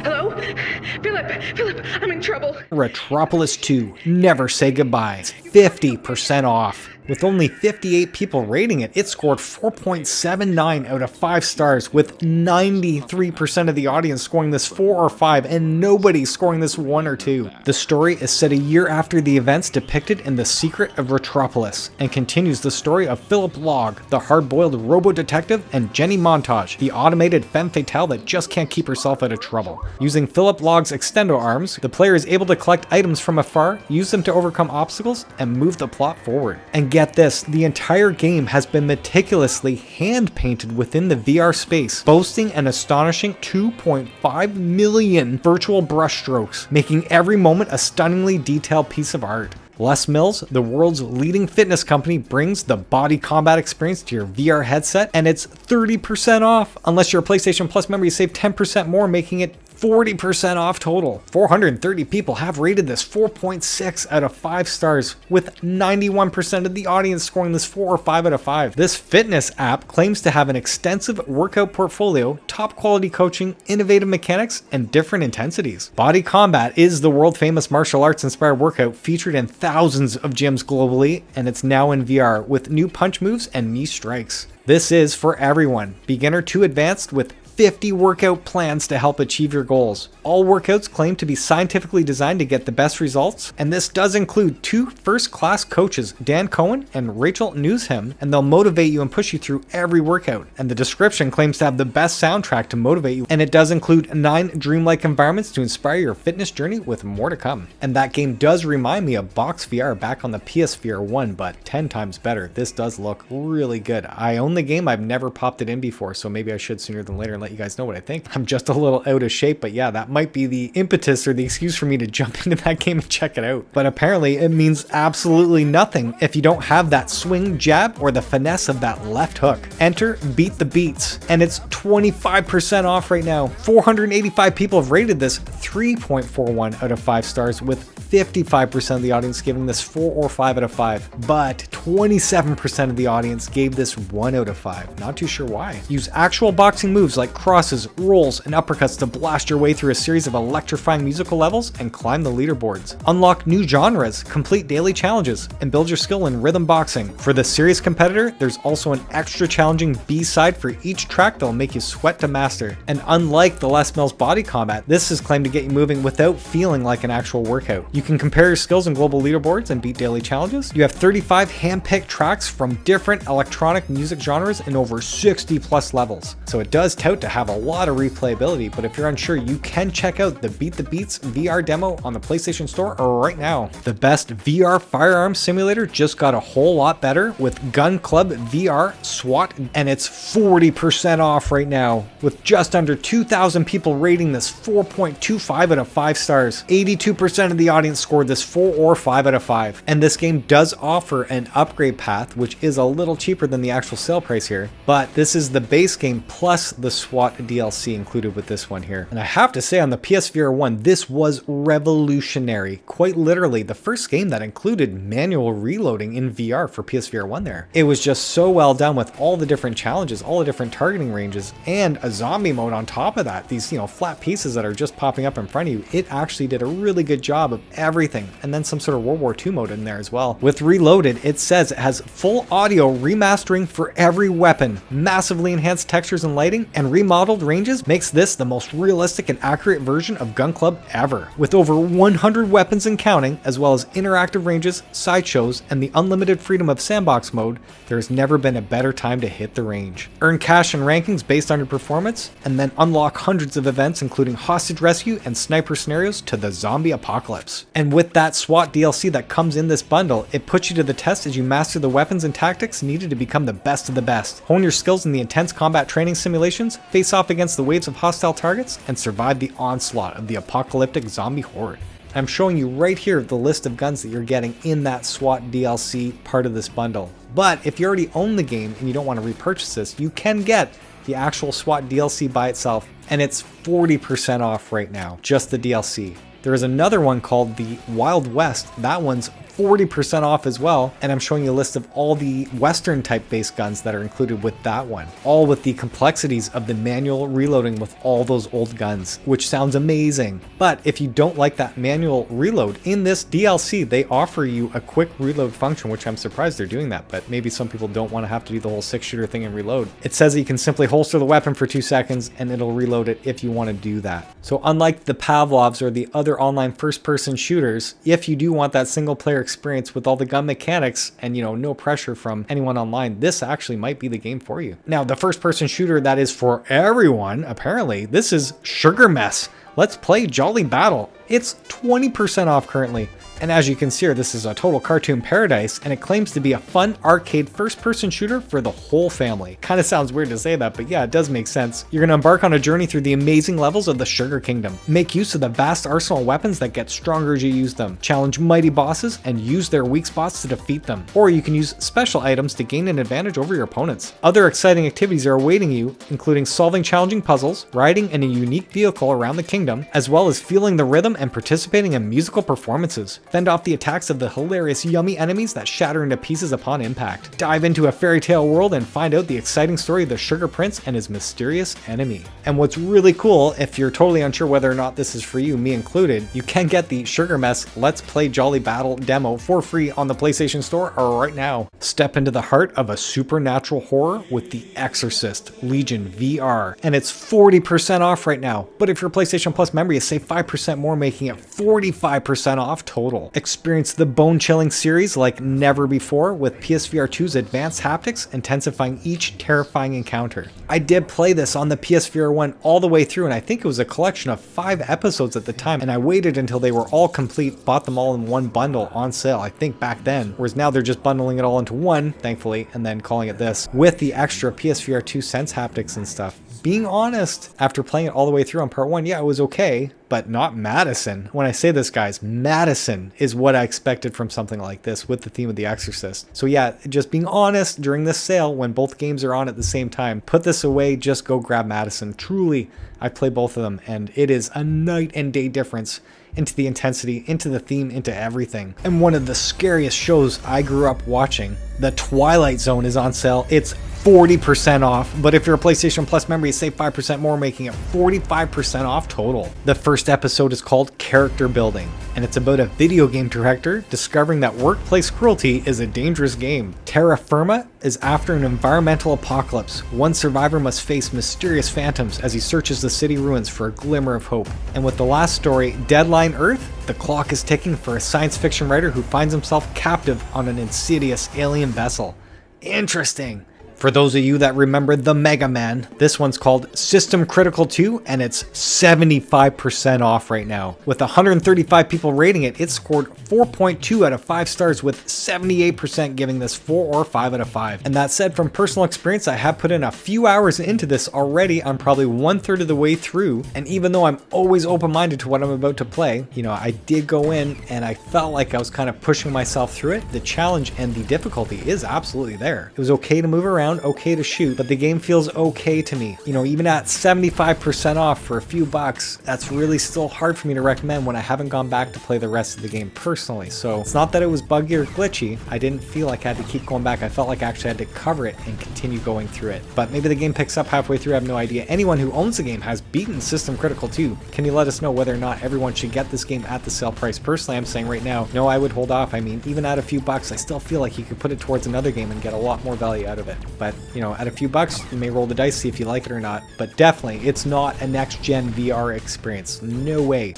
Hello? Hello? Philip, I'm in trouble. Retropolis 2, Never Say Goodbye. It's 50% off. With only 58 people rating it, it scored 4.79 out of 5 stars, with 93% of the audience scoring this 4 or 5 and nobody scoring this 1 or 2. The story is set a year after the events depicted in The Secret of Retropolis and continues the story of Philip Log, the hard-boiled robo-detective, and Jenny Montage, the automated femme fatale that just can't keep herself out of trouble. Using Philip Log's extendo arms, the player is able to collect items from afar, use them to overcome obstacles, and move the plot forward. And get this, the entire game has been meticulously hand-painted within the VR space, boasting an astonishing 2.5 million virtual brushstrokes, making every moment a stunningly detailed piece of art. Les Mills, the world's leading fitness company, brings the BODYCOMBAT experience to your VR headset, and it's 30% off. Unless you're a PlayStation Plus member, you save 10% more, making it 40% off total. 430 people have rated this 4.6 out of 5 stars, with 91% of the audience scoring this 4 or 5 out of 5. This fitness app claims to have an extensive workout portfolio, top quality coaching, innovative mechanics, and different intensities. BODYCOMBAT is the world famous martial arts inspired workout featured in thousands of gyms globally, and it's now in VR with new punch moves and knee strikes. This is for everyone, beginner to advanced, with 50 workout plans to help achieve your goals. All workouts claim to be scientifically designed to get the best results, and this does include 2 first-class coaches, Dan Cohen and Rachel Newsham, and they'll motivate you and push you through every workout. And the description claims to have the best soundtrack to motivate you, and it does include 9 dreamlike environments to inspire your fitness journey, with more to come. And that game does remind me of Box VR back on the PS VR1, but 10 times better. This does look really good. I own the game, I've never popped it in before, so maybe I should sooner than later and let you guys know what I think. I'm just a little out of shape, but yeah, that might be the impetus or the excuse for me to jump into that game and check it out. But apparently it means absolutely nothing if you don't have that swing jab or the finesse of that left hook. Enter Beat the Beats, and it's 25% off right now. 485 people have rated this 3.41 out of 5 stars, with 55% of the audience giving this 4 or 5 out of 5, but 27% of the audience gave this 1 out of 5. Not too sure why. Use actual boxing moves like crosses, rolls, and uppercuts to blast your way through a series of electrifying musical levels and climb the leaderboards. Unlock new genres, complete daily challenges, and build your skill in rhythm boxing. For the serious competitor, there's also an extra challenging B-side for each track that'll make you sweat to master. And unlike the Les Mills BODYCOMBAT, this is claimed to get you moving without feeling like an actual workout. You can compare your skills in global leaderboards and beat daily challenges. You have 35 hand-picked tracks from different electronic music genres in over 60 plus levels. So it does tout to have a lot of replayability, but if you're unsure, you can check out the Beat the Beats VR demo on the PlayStation Store right now. The best VR firearm simulator just got a whole lot better with Gun Club VR SWAT, and it's 40% off right now, with just under 2,000 people rating this 4.25 out of 5 stars. 82% of the audience scored this 4 or 5 out of 5. And this game does offer an upgrade path, which is a little cheaper than the actual sale price here, but this is the base game plus the SWAT DLC included with this one here. And I have to say, on the PS VR1, this was revolutionary. Quite literally the first game that included manual reloading in VR for PS VR1 there. It was just so well done with all the different challenges, all the different targeting ranges, and a zombie mode on top of that. These, flat pieces that are just popping up in front of you. It actually did a really good job of everything. And then some sort of World War II mode in there as well. With Reloaded, it says it has full audio remastering for every weapon, massively enhanced textures and lighting, and remodeled ranges makes this the most realistic and accurate version of Gun Club ever. With over 100 weapons and counting, as well as interactive ranges, sideshows, and the unlimited freedom of sandbox mode, there's never been a better time to hit the range. Earn cash and rankings based on your performance, and then unlock hundreds of events including hostage rescue and sniper scenarios to the zombie apocalypse. And with that SWAT DLC that comes in this bundle, it puts you to the test as you master the weapons and tactics needed to become the best of the best. Hone your skills in the intense combat training simulations, face off against the waves of hostile targets, and survive the onslaught of the apocalyptic zombie horde. I'm showing you right here the list of guns that you're getting in that SWAT DLC part of this bundle. But if you already own the game and you don't want to repurchase this, you can get the actual SWAT DLC by itself, and it's 40% off right now, just the DLC. There is another one called the Wild West. That one's 40% off as well. And I'm showing you a list of all the Western type based guns that are included with that one, all with the complexities of the manual reloading with all those old guns, which sounds amazing. But if you don't like that manual reload, in this DLC, they offer you a quick reload function, which I'm surprised they're doing that, but maybe some people don't want to have to do the whole 6-shooter thing and reload. It says that you can simply holster the weapon for 2 seconds and it'll reload it if you want to do that. So unlike the Pavlovs or the other online first-person shooters, if you do want that single-player experience with all the gun mechanics and, you know, no pressure from anyone online, this actually might be the game for you. Now, the first-person shooter that is for everyone, apparently, this is Sugar Mess. Let's play Jolly Battle. It's 20% off currently. And as you can see here, this is a total cartoon paradise, and it claims to be a fun arcade first-person shooter for the whole family. Kind of sounds weird to say that, but yeah, it does make sense. You're going to embark on a journey through the amazing levels of the Sugar Kingdom. Make use of the vast arsenal of weapons that get stronger as you use them. Challenge mighty bosses and use their weak spots to defeat them. Or you can use special items to gain an advantage over your opponents. Other exciting activities are awaiting you, including solving challenging puzzles, riding in a unique vehicle around the kingdom, as well as feeling the rhythm and participating in musical performances. Fend off the attacks of the hilarious yummy enemies that shatter into pieces upon impact. Dive into a fairy tale world and find out the exciting story of the Sugar Prince and his mysterious enemy. And what's really cool, if you're totally unsure whether or not this is for you, me included, you can get the Sugar Mess Let's Play Jolly Battle demo for free on the PlayStation Store right now. Step into the heart of a supernatural horror with the Exorcist Legion VR, and it's 40% off right now. But if you're a PlayStation Plus member, you save 5% more, making it 45% off total. Experience the bone-chilling series like never before with PSVR 2's advanced haptics intensifying each terrifying encounter. I did play this on the PSVR 1 all the way through, and I think it was a collection of 5 episodes at the time, and I waited until they were all complete, bought them all in one bundle on sale, I think back then, whereas now they're just bundling it all into one, thankfully, and then calling it this, with the extra PSVR 2 Sense haptics and stuff. Being honest, after playing it all the way through on part 1, yeah, it was okay, but not MADiSON. When I say this, guys, MADiSON is what I expected from something like this with the theme of The Exorcist. So yeah, just being honest, during this sale, when both games are on at the same time, put this away, just go grab MADiSON. Truly, I play both of them, and it is a night and day difference into the intensity, into the theme, into everything. And one of the scariest shows I grew up watching, the Twilight Zone, is on sale. It's 40% off, but if you're a PlayStation Plus member, you save 5% more, making it 45% off total. The first episode is called Character Building, and it's about a video game director discovering that workplace cruelty is a dangerous game. Terra Firma is after an environmental apocalypse. One survivor must face mysterious phantoms as he searches the city ruins for a glimmer of hope. And with the last story, Deadline Earth, the clock is ticking for a science fiction writer who finds himself captive on an insidious alien vessel. Interesting. For those of you that remember the Mega Man, this one's called System Critical 2, and it's 75% off right now. With 135 people rating it, it scored 4.2 out of 5 stars, with 78% giving this 4 or 5 out of 5. And that said, from personal experience, I have put in a few hours into this already. I'm probably 1/3 of the way through, and even though I'm always open-minded to what I'm about to play, you know, I did go in and I felt like I was kind of pushing myself through it. The challenge and the difficulty is absolutely there. It was okay to move around, okay to shoot, but the game feels okay to me. You know, even at 75% off for a few bucks, that's really still hard for me to recommend when I haven't gone back to play the rest of the game personally. So it's not that it was buggy or glitchy. I didn't feel like I had to keep going back. I felt like I actually had to cover it and continue going through it. But maybe the game picks up halfway through. I have no idea. Anyone who owns the game has beaten System Critical 2. Can you let us know whether or not everyone should get this game at the sale price? Personally, I'm saying right now, no, I would hold off. I mean, even at a few bucks, I still feel like you could put it towards another game and get a lot more value out of it. But, you know, at a few bucks, you may roll the dice, see if you like it or not. But definitely, it's not a next-gen VR experience. No way.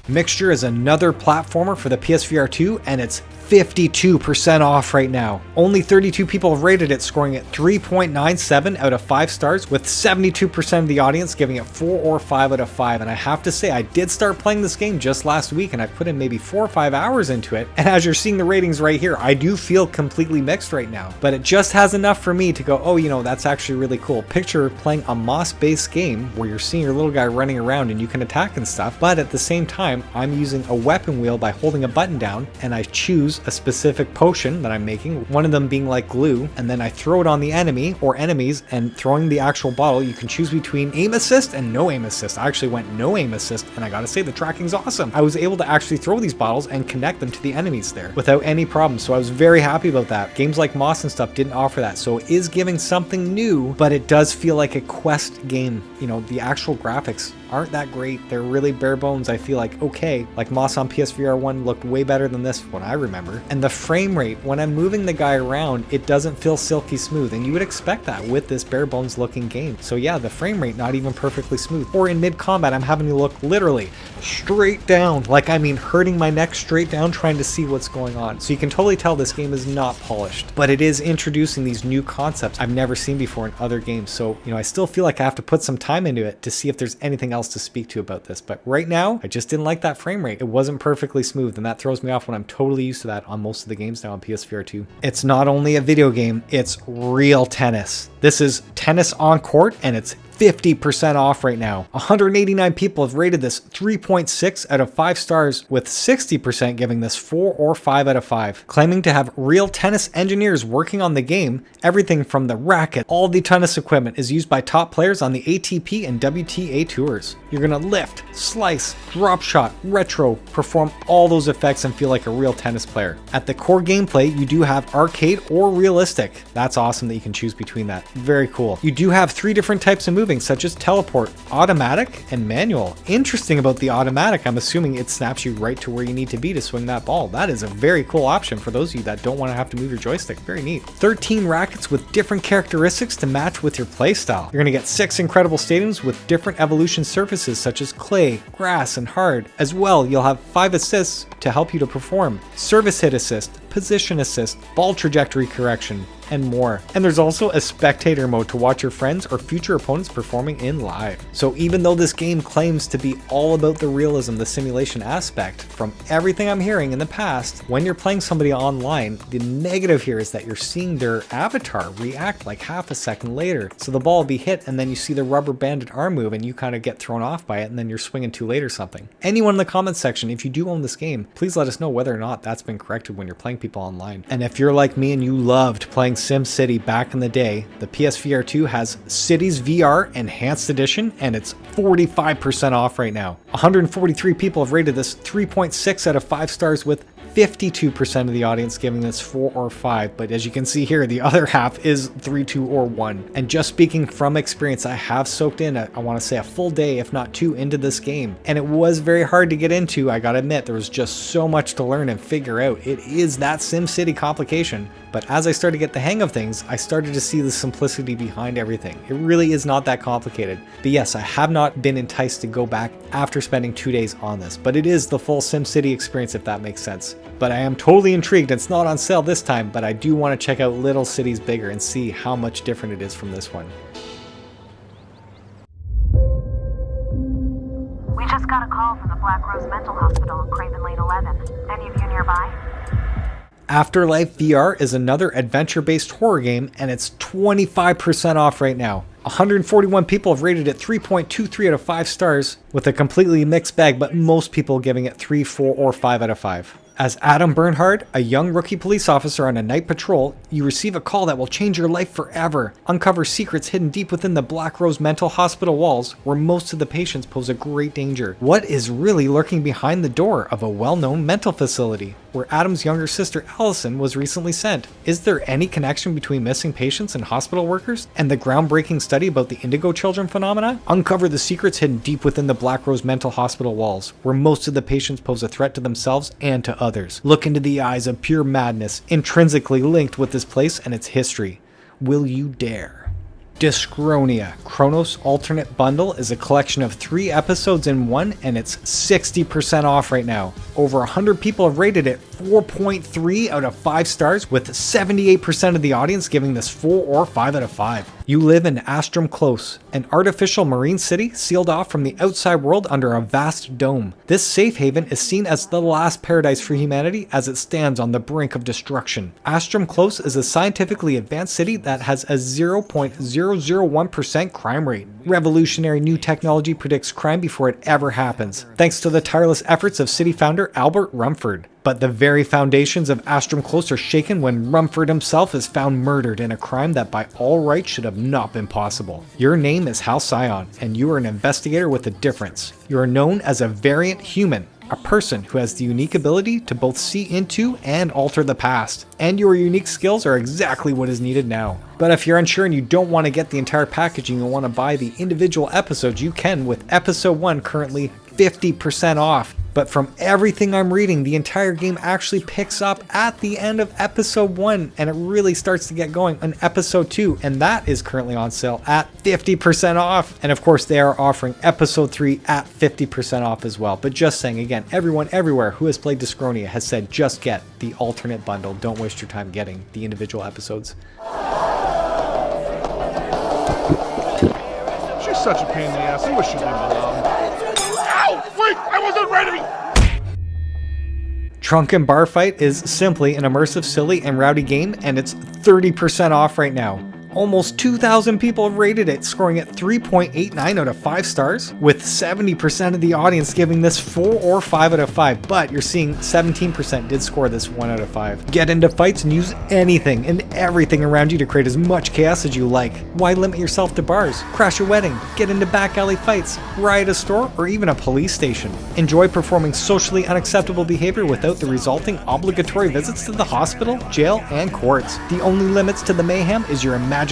Mixture is another platformer for the PSVR 2, and it's 52% off right now. Only 32 people have rated it, scoring it 3.97 out of 5 stars, with 72% of the audience giving it 4 or 5 out of 5. And I have to say, I did start playing this game just last week, and I've put in maybe 4 or 5 hours into it. And as you're seeing the ratings right here, I do feel completely mixed right now. But it just has enough for me to go, oh, you know, that's actually really cool. Picture playing a moss-based game where you're seeing your little guy running around and you can attack and stuff, but at the same time, I'm using a weapon wheel by holding a button down, and I choose use a specific potion that I'm making, one of them being like glue, and then I throw it on the enemy or enemies, and throwing the actual bottle, you can choose between aim assist and no aim assist. I actually went no aim assist, and I gotta say the tracking's awesome. I was able to actually throw these bottles and connect them to the enemies there without any problem, so I was very happy about that. Games like Moss and stuff didn't offer that, so it is giving something new, but it does feel like a quest game. You know, the actual graphics aren't that great. They're really bare bones. I feel like Moss on PSVR 1 looked way better than this one I remember. And the frame rate, when I'm moving the guy around, it doesn't feel silky smooth, and you would expect that with this bare bones looking game. So yeah, the frame rate not even perfectly smooth. Or in mid combat, I'm having to look literally straight down, like I mean hurting my neck straight down trying to see what's going on. So you can totally tell this game is not polished, but it is introducing these new concepts I've never seen before in other games. So, you know, I still feel like I have to put some time into it to see if there's anything else to speak to about this. But right now, I just didn't like that frame rate. It wasn't perfectly smooth, and that throws me off when I'm totally used to that on most of the games now on PSVR 2. It's not only a video game, it's real tennis. This is tennis on court, and it's 50% off right now. 189 people have rated this 3.6 out of 5 stars, with 60% giving this 4 or 5 out of 5. Claiming to have real tennis engineers working on the game, everything from the racket, all the tennis equipment is used by top players on the ATP and WTA tours. You're gonna lift, slice, drop shot, retro, perform all those effects and feel like a real tennis player. At the core gameplay, you do have arcade or realistic. That's awesome that you can choose between that. Very cool. You do have 3 different types of moving, such as teleport, automatic, and manual. Interesting about the automatic, I'm assuming it snaps you right to where you need to be to swing that ball. That is a very cool option for those of you that don't want to have to move your joystick. Very neat. 13 rackets with different characteristics to match with your playstyle. You're going to get 6 incredible stadiums with different evolution surfaces such as clay, grass, and hard. As well, you'll have 5 assists to help you to perform. Service hit assist, position assist, ball trajectory correction, and more. And there's also a spectator mode to watch your friends or future opponents performing in live. So even though this game claims to be all about the realism, the simulation aspect, from everything I'm hearing in the past, when you're playing somebody online, the negative here is that you're seeing their avatar react like half a second later. So the ball will be hit and then you see the rubber banded arm move and you kind of get thrown off by it, and then you're swinging too late or something. Anyone in the comments section, if you do own this game, please let us know whether or not that's been corrected when you're playing people online. And if you're like me and you loved playing SimCity back in the day, the PSVR 2 has Cities VR Enhanced Edition, and it's 45% off right now. 143 people have rated this 3.6 out of 5 stars, with 52% of the audience giving this 4 or 5, but as you can see here, the other half is 3, 2, or 1. And just speaking from experience, I have soaked in, I want to say a full day, if not 2, into this game. And it was very hard to get into, I gotta admit. There was just so much to learn and figure out. It is that SimCity complication. But as I started to get the hang of things, I started to see the simplicity behind everything. It really is not that complicated. But yes, I have not been enticed to go back after spending 2 days on this, but it is the full SimCity experience, if that makes sense. But I am totally intrigued. It's not on sale this time, but I do want to check out Little Cities Bigger and see how much different it is from this one. We just got a call from the Black Rose Mental Hospital in Craven Lane 11. Any of you nearby? Afterlife VR is another adventure-based horror game, and it's 25% off right now. 141 people have rated it 3.23 out of 5 stars, with a completely mixed bag, but most people giving it 3, 4, or 5 out of 5. As Adam Bernhard, a young rookie police officer on a night patrol, you receive a call that will change your life forever. Uncover secrets hidden deep within the Black Rose Mental Hospital walls, where most of the patients pose a great danger. What is really lurking behind the door of a well-known mental facility, where Adam's younger sister Allison was recently sent? Is there any connection between missing patients and hospital workers, and the groundbreaking study about the Indigo Children phenomena? Uncover the secrets hidden deep within the Black Rose Mental Hospital walls, where most of the patients pose a threat to themselves and to others. Look into the eyes of pure madness, intrinsically linked with this place and its history. Will you dare? DYSCHRONIA Chronos Alternate Bundle is a collection of 3 episodes in one, and it's 60% off right now. Over 100 people have rated it 4.3 out of 5 stars, with 78% of the audience giving this 4 or 5 out of 5. You live in Astrum Close, an artificial marine city sealed off from the outside world under a vast dome. This safe haven is seen as the last paradise for humanity as it stands on the brink of destruction. Astrum Close is a scientifically advanced city that has a 0.001% crime rate. Revolutionary new technology predicts crime before it ever happens, thanks to the tireless efforts of city founder Albert Rumford. But the very foundations of Astrum Close are shaken when Rumford himself is found murdered in a crime that by all rights should have not been possible. Your name is Hal Scion, and you are an investigator with a difference. You are known as a variant human, a person who has the unique ability to both see into and alter the past. And your unique skills are exactly what is needed now. But if you're unsure and you don't want to get the entire package and you want to buy the individual episodes, you can, with episode 1 currently 50% off. But from everything I'm reading, the entire game actually picks up at the end of episode 1 and it really starts to get going on episode 2, and that is currently on sale at 50% off. And of course they are offering episode 3 at 50% off as well. But just saying again, everyone everywhere who has played DYSCHRONIA has said just get the alternate bundle. Don't waste your time getting the individual episodes. She's such a pain in the ass. I wish she'd leave me alone. Ow! Wait! I wasn't ready! Drunkn Bar Fight is simply an immersive, silly, and rowdy game, and it's 30% off right now. Almost 2,000 people have rated it, scoring it 3.89 out of 5 stars, with 70% of the audience giving this 4 or 5 out of 5, but you're seeing 17% did score this 1 out of 5. Get into fights and use anything and everything around you to create as much chaos as you like. Why limit yourself to bars? Crash a wedding, get into back alley fights, riot a store, or even a police station. Enjoy performing socially unacceptable behavior without the resulting obligatory visits to the hospital, jail, and courts. The only limits to the mayhem is your imagination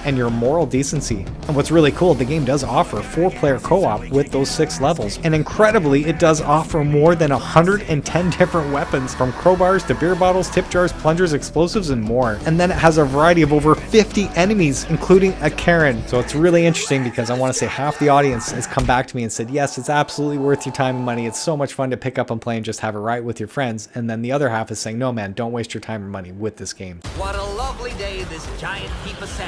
and your moral decency. And what's really cool, the game does offer 4-player co-op with those 6 levels, and incredibly it does offer more than 110 different weapons, from crowbars to beer bottles, tip jars, plungers, explosives, and more. And then it has a variety of over 50 enemies, including a Karen. So it's really interesting because I want to say half the audience has come back to me and said, yes, it's absolutely worth your time and money. It's so much fun to pick up and play and just have a riot with your friends. And then the other half is saying, no man, don't waste your time or money with this game. What a lovely day, this giant heap of sand.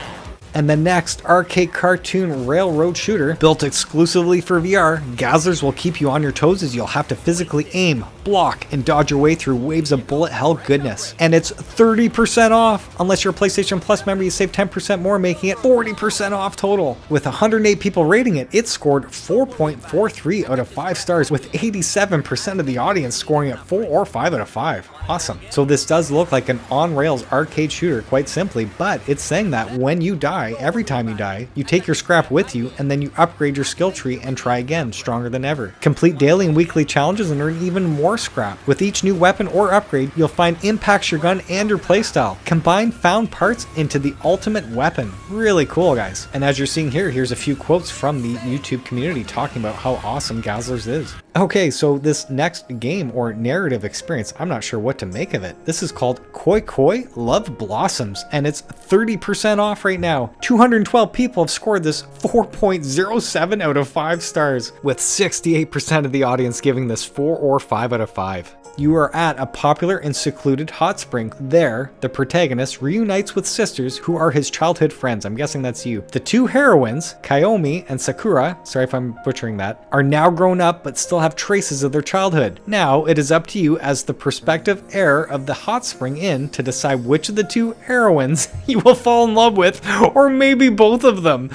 And the next arcade cartoon railroad shooter, built exclusively for VR, GAZZLERS will keep you on your toes as you'll have to physically aim, block, and dodge your way through waves of bullet hell goodness. And it's 30% off! Unless you're a PlayStation Plus member, you save 10% more, making it 40% off total. With 108 people rating it, it scored 4.43 out of 5 stars, with 87% of the audience scoring it 4 or 5 out of 5. Awesome. So this does look like an on-rails arcade shooter, quite simply, but it's saying that when you die, every time you die, you take your scrap with you and then you upgrade your skill tree and try again, stronger than ever. Complete daily and weekly challenges and earn even more scrap. With each new weapon or upgrade, you'll find impacts your gun and your playstyle. Combine found parts into the ultimate weapon. Really cool, guys. And as you're seeing here, here's a few quotes from the YouTube community talking about how awesome GAZZLERS is. Okay, so this next game or narrative experience, I'm not sure what to make of it. This is called Koi Koi Love Blossoms, and it's 30% off right now. 212 people have scored this 4.07 out of 5 stars, with 68% of the audience giving this 4 or 5 out of 5. You are at a popular and secluded hot spring. There, the protagonist reunites with sisters who are his childhood friends. I'm guessing that's you. The 2 heroines, Kaomi and Sakura, sorry if I'm butchering that, are now grown up but still have traces of their childhood. Now, it is up to you as the prospective heir of the hot spring inn to decide which of the 2 heroines you will fall in love with, or maybe both of them.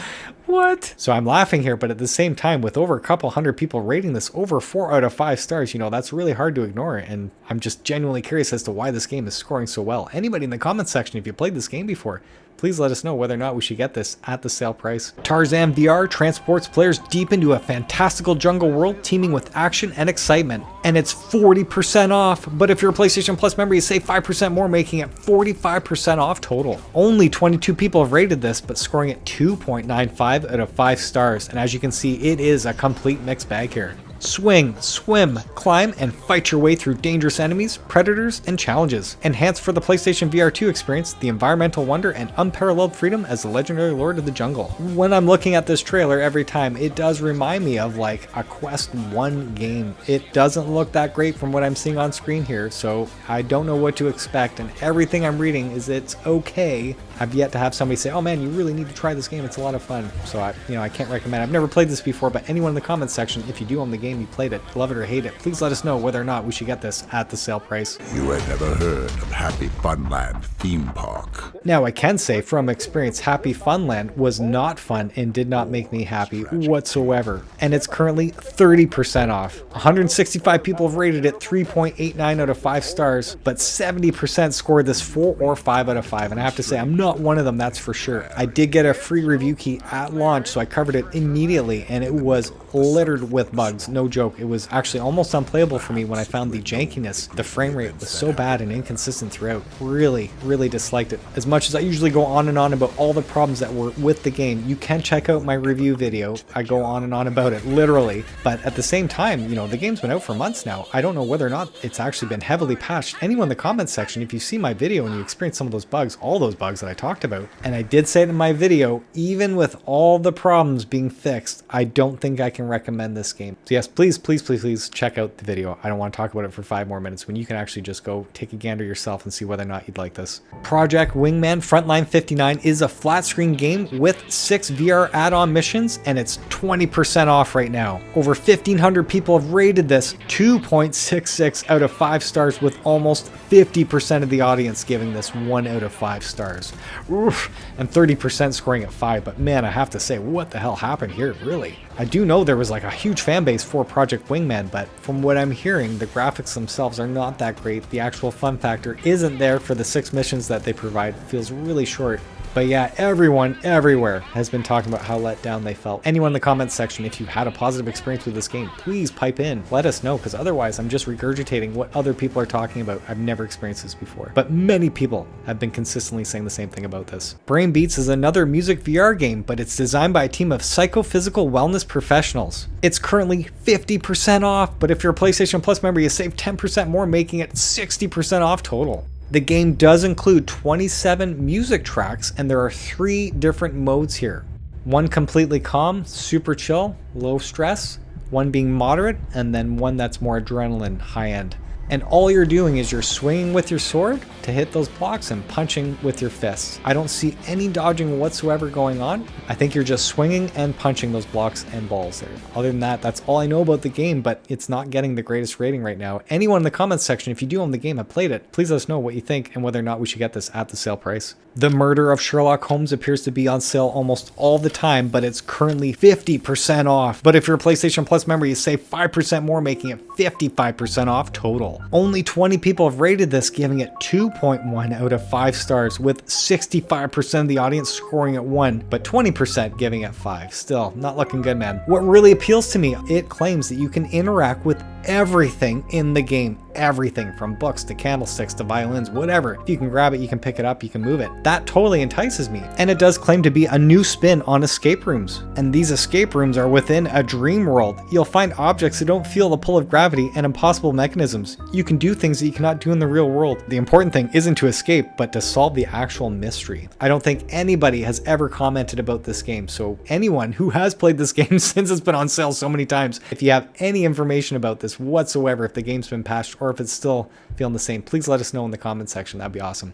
What? So I'm laughing here, but at the same time, with over a couple hundred people rating this over 4 out of 5 stars, you know, that's really hard to ignore. And I'm just genuinely curious as to why this game is scoring so well. Anybody in the comments section, if you played this game before, please let us know whether or not we should get this at the sale price. Tarzan VR transports players deep into a fantastical jungle world teeming with action and excitement. And it's 40% off, but if you're a PlayStation Plus member, you save 5% more, making it 45% off total. Only 22 people have rated this, but scoring it 2.95 out of 5 stars. And as you can see, it is a complete mixed bag here. Swing, swim, climb, and fight your way through dangerous enemies, predators, and challenges. Enhanced for the PlayStation VR2 experience, the environmental wonder and unparalleled freedom as the legendary Lord of the Jungle. When I'm looking at this trailer every time, it does remind me of like a Quest 1 game. It doesn't look that great from what I'm seeing on screen here, so I don't know what to expect, and everything I'm reading is it's okay. I've yet to have somebody say, oh man, you really need to try this game, it's a lot of fun. So I can't recommend it. I've never played this before, but anyone in the comments section, if you do own the game, you played it, love it or hate it, please let us know whether or not we should get this at the sale price. You had never heard of HappyFunland theme park. Now I can say from experience, HappyFunland was not fun and did not make me happy whatsoever. And it's currently 30% off. 165 people have rated it 3.89 out of 5 stars, but 70% scored this 4 or 5 out of 5. And I have to say, I'm not one of them, that's for sure. I did get a free review key at launch, so I covered it immediately, and it was littered with bugs. No joke. It was actually almost unplayable for me when I found the jankiness. The frame rate was so bad and inconsistent throughout. Really, really disliked it. As much as I usually go on and on about all the problems that were with the game, you can check out my review video. I go on and on about it, literally. But at the same time, you know, the game's been out for months now. I don't know whether or not it's actually been heavily patched. Anyone in the comments section, if you see my video and you experience some of those bugs, all those bugs that I talked about, and I did say it in my video, even with all the problems being fixed, I don't think I can recommend this game. So yes, please, please, please, please check out the video. I don't want to talk about it for 5 more minutes when you can actually just go take a gander yourself and see whether or not you'd like this. Project Wingman Frontline 59 is a flat screen game with 6 VR add-on missions, and it's 20% off right now. Over 1,500 people have rated this 2.66 out of 5 stars, with almost 50% of the audience giving this 1 out of 5 stars. Oof, and 30% scoring at 5, but man, I have to say, what the hell happened here, really? I do know there was like a huge fan base for Project Wingman, but from what I'm hearing, the graphics themselves are not that great. The actual fun factor isn't there for the 6 missions that they provide. It feels really short. But yeah, everyone everywhere has been talking about how let down they felt. Anyone in the comments section, if you've had a positive experience with this game, please pipe in. Let us know, because otherwise I'm just regurgitating what other people are talking about. I've never experienced this before. But many people have been consistently saying the same thing about this. Brain Beats is another music VR game, but it's designed by a team of psychophysical wellness professionals. It's currently 50% off, but if you're a PlayStation Plus member, you save 10% more, making it 60% off total. The game does include 27 music tracks, and there are 3 different modes here. One completely calm, super chill, low stress, one being moderate, and then one that's more adrenaline, high end. And all you're doing is you're swinging with your sword to hit those blocks and punching with your fists. I don't see any dodging whatsoever going on. I think you're just swinging and punching those blocks and balls there. Other than that, that's all I know about the game, but it's not getting the greatest rating right now. Anyone in the comments section, if you do own the game and played it, please let us know what you think and whether or not we should get this at the sale price. The Murder of Sherlock Holmes appears to be on sale almost all the time, but it's currently 50% off. But if you're a PlayStation Plus member, you save 5% more, making it 55% off total. Only 20 people have rated this, giving it 2.1 out of 5 stars, with 65% of the audience scoring at 1, but 20% giving it 5. Still, not looking good, man. What really appeals to me, it claims that you can interact with everything in the game. Everything from books to candlesticks to violins, whatever. If you can grab it, you can pick it up, you can move it. That totally entices me. And it does claim to be a new spin on escape rooms. And these escape rooms are within a dream world. You'll find objects that don't feel the pull of gravity and impossible mechanisms. You can do things that you cannot do in the real world. The important thing isn't to escape, but to solve the actual mystery. I don't think anybody has ever commented about this game, so anyone who has played this game since it's been on sale so many times, if you have any information about this whatsoever, if the game's been patched or if it's still feeling the same, please let us know in the comment section. That'd be awesome.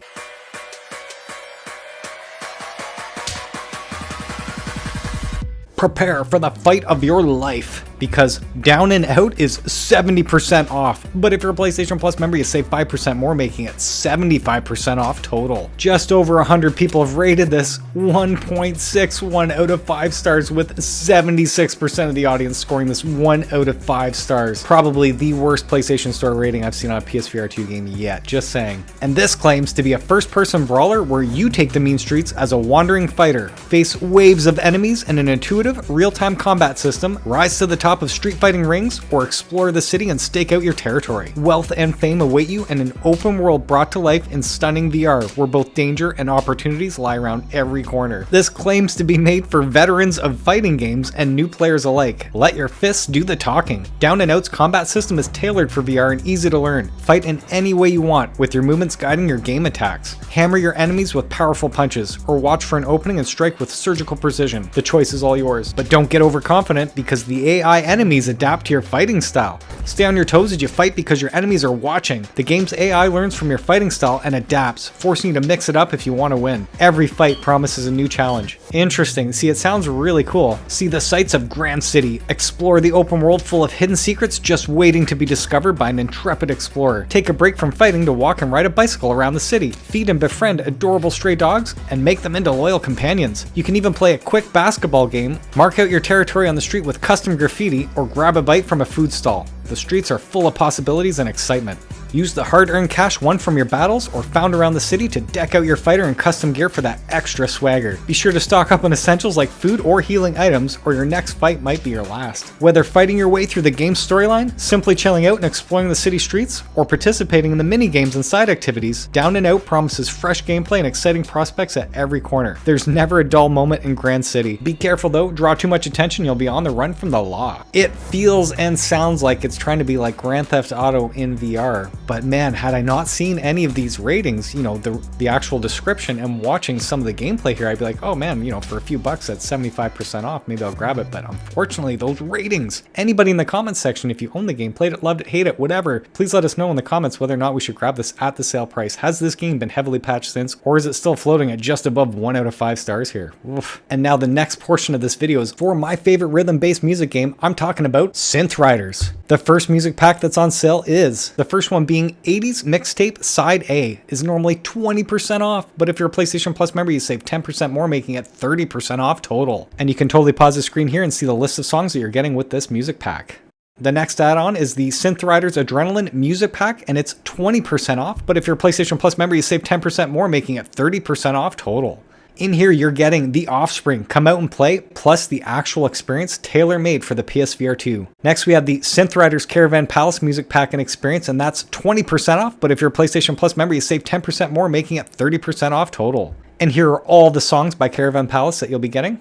Prepare for the fight of your life, because Down and Out is 70% off. But if you're a PlayStation Plus member, you save 5% more, making it 75% off total. Just over 100 people have rated this 1.61 out of 5 stars, with 76% of the audience scoring this 1 out of 5 stars. Probably the worst PlayStation Store rating I've seen on a PS VR2 game yet, just saying. And this claims to be a first-person brawler where you take the mean streets as a wandering fighter, face waves of enemies and an intuitive real-time combat system, rise to the top of street fighting rings, or explore the city and stake out your territory. Wealth and fame await you in an open world brought to life in stunning VR, where both danger and opportunities lie around every corner. This claims to be made for veterans of fighting games and new players alike. Let your fists do the talking. Down and Out's combat system is tailored for VR and easy to learn. Fight in any way you want, with your movements guiding your game attacks. Hammer your enemies with powerful punches, or watch for an opening and strike with surgical precision. The choice is all yours. But don't get overconfident, because the AI AI enemies adapt to your fighting style. Stay on your toes as you fight because your enemies are watching. The game's AI learns from your fighting style and adapts, forcing you to mix it up if you want to win. Every fight promises a new challenge. Interesting. See, it sounds really cool. See the sights of Grand City. Explore the open world full of hidden secrets just waiting to be discovered by an intrepid explorer. Take a break from fighting to walk and ride a bicycle around the city. Feed and befriend adorable stray dogs and make them into loyal companions. You can even play a quick basketball game, mark out your territory on the street with custom graffiti, or grab a bite from a food stall. The streets are full of possibilities and excitement. Use the hard-earned cash won from your battles or found around the city to deck out your fighter in custom gear for that extra swagger. Be sure to stock up on essentials like food or healing items, or your next fight might be your last. Whether fighting your way through the game's storyline, simply chilling out and exploring the city streets, or participating in the mini-games and side activities, Down and Out promises fresh gameplay and exciting prospects at every corner. There's never a dull moment in Grand City. Be careful though, draw too much attention, you'll be on the run from the law. It feels and sounds like it's trying to be like Grand Theft Auto in VR. But man, had I not seen any of these ratings, you know, the actual description and watching some of the gameplay here, I'd be like, oh man, you know, for a few bucks at 75% off, maybe I'll grab it. But unfortunately, those ratings. Anybody in the comments section, if you own the game, played it, loved it, hate it, whatever, please let us know in the comments whether or not we should grab this at the sale price. Has this game been heavily patched since, or is it still floating at just above 1 out of 5 stars here? Oof. And now the next portion of this video is for my favorite rhythm-based music game. I'm talking about Synth Riders. The first music pack that's on sale is, the first one being 80s Mixtape Side A, is normally 20% off, but if you're a PlayStation Plus member, you save 10% more, making it 30% off total. And you can totally pause the screen here and see the list of songs that you're getting with this music pack. The next add-on is the Synth Riders Adrenaline Music Pack, and it's 20% off, but if you're a PlayStation Plus member, you save 10% more, making it 30% off total. In here, you're getting The Offspring, Come Out and Play, plus the actual experience tailor-made for the PS VR2. Next, we have the Synth Riders Caravan Palace Music Pack and Experience, and that's 20% off, but if you're a PlayStation Plus member, you save 10% more, making it 30% off total. And here are all the songs by Caravan Palace that you'll be getting.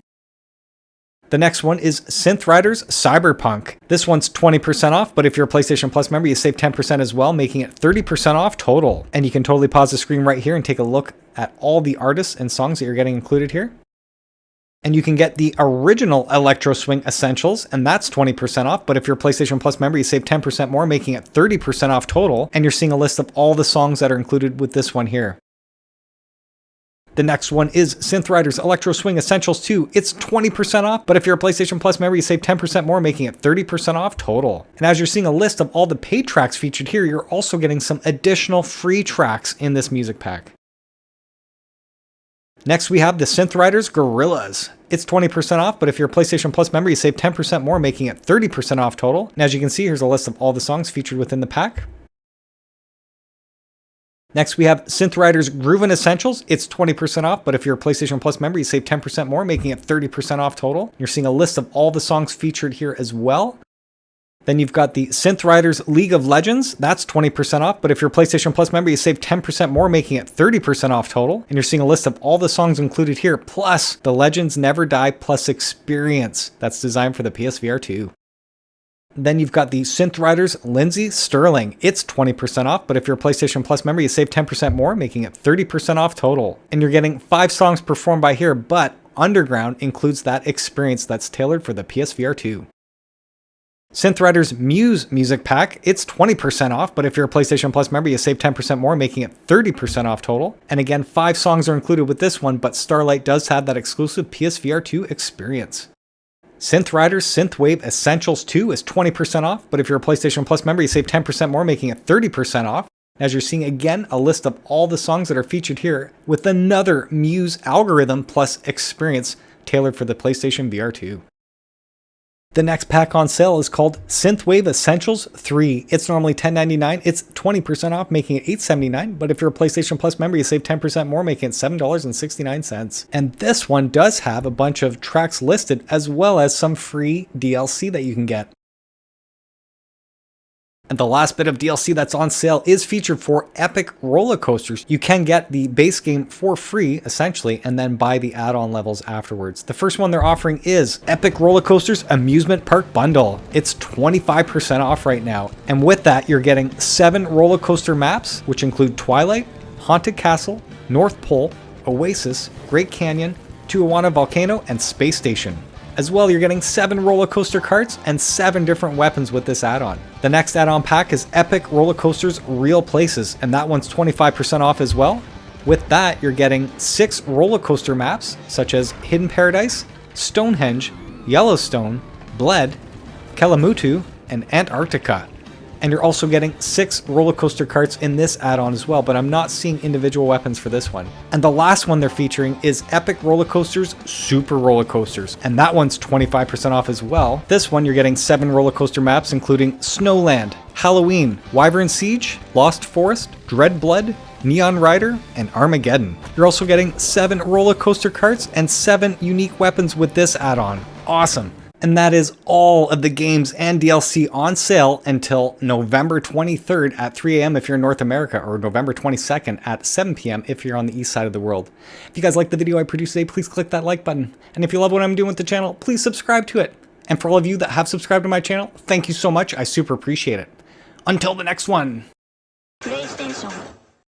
The next one is Synth Riders Cyberpunk. This one's 20% off, but if you're a PlayStation Plus member, you save 10% as well, making it 30% off total. And you can totally pause the screen right here and take a look at all the artists and songs that you're getting included here. And you can get the original Electro Swing Essentials, and that's 20% off, but if you're a PlayStation Plus member, you save 10% more, making it 30% off total. And you're seeing a list of all the songs that are included with this one here. The next one is Synth Riders Electro Swing Essentials 2. It's 20% off, but if you're a PlayStation Plus member, you save 10% more, making it 30% off total. And as you're seeing a list of all the paid tracks featured here, you're also getting some additional free tracks in this music pack. Next, we have the Synth Riders Gorillaz. It's 20% off, but if you're a PlayStation Plus member, you save 10% more, making it 30% off total. And as you can see, here's a list of all the songs featured within the pack. Next, we have Synth Riders Groovin Essentials. It's 20% off, but if you're a PlayStation Plus member, you save 10% more, making it 30% off total. You're seeing a list of all the songs featured here as well. Then you've got the Synth Riders League of Legends. That's 20% off, but if you're a PlayStation Plus member, you save 10% more, making it 30% off total. And you're seeing a list of all the songs included here, plus the Legends Never Die Plus Experience. That's designed for the PS VR2. Then you've got the Synth Riders Lindsey Sterling. It's 20% off, but if you're a PlayStation Plus member, you save 10% more, making it 30% off total. And you're getting 5 songs performed by here, but Underground includes that experience that's tailored for the PS VR2. Synth Riders Muse Music Pack, it's 20% off, but if you're a PlayStation Plus member, you save 10% more, making it 30% off total. And again, 5 songs are included with this one, but Starlight does have that exclusive PS VR2 experience. Synth Riders Synthwave Essentials 2 is 20% off, but if you're a PlayStation Plus member, you save 10% more, making it 30% off. As you're seeing again, a list of all the songs that are featured here with another Muse Algorithm Plus experience tailored for the PlayStation VR2. The next pack on sale is called Synthwave Essentials 3. It's normally $10.99. It's 20% off, making it $8.79. But if you're a PlayStation Plus member, you save 10% more, making it $7.69. And this one does have a bunch of tracks listed, as well as some free DLC that you can get. And the last bit of DLC that's on sale is featured for Epic Roller Coasters. You can get the base game for free, essentially, and then buy the add-on levels afterwards. The first one they're offering is Epic Roller Coasters Amusement Park Bundle. It's 25% off right now. And with that, you're getting 7 roller coaster maps, which include Twilight, Haunted Castle, North Pole, Oasis, Great Canyon, Tijuana Volcano, and Space Station. As well, you're getting 7 roller coaster carts and 7 different weapons with this add-on. The next add-on pack is Epic Roller Coasters Real Places, and that one's 25% off as well. With that, you're getting 6 roller coaster maps, such as Hidden Paradise, Stonehenge, Yellowstone, Bled, Kalamutu, and Antarctica. And you're also getting 6 roller coaster carts in this add-on as well, but I'm not seeing individual weapons for this one. And the last one they're featuring is Epic Roller Coasters Super Roller Coasters, and that one's 25% off as well. This one you're getting 7 roller coaster maps, including Snowland, Halloween, Wyvern Siege, Lost Forest, Dread Blood, Neon Rider, and Armageddon. You're also getting 7 roller coaster carts and 7 unique weapons with this add-on. Awesome. And that is all of the games and DLC on sale until November 23rd at 3 a.m. if you're in North America, or November 22nd at 7 p.m. if you're on the east side of the world. If you guys like the video I produced today, please click that like button. And if you love what I'm doing with the channel, please subscribe to it. And for all of you that have subscribed to my channel, thank you so much. I super appreciate it. Until the next one. PlayStation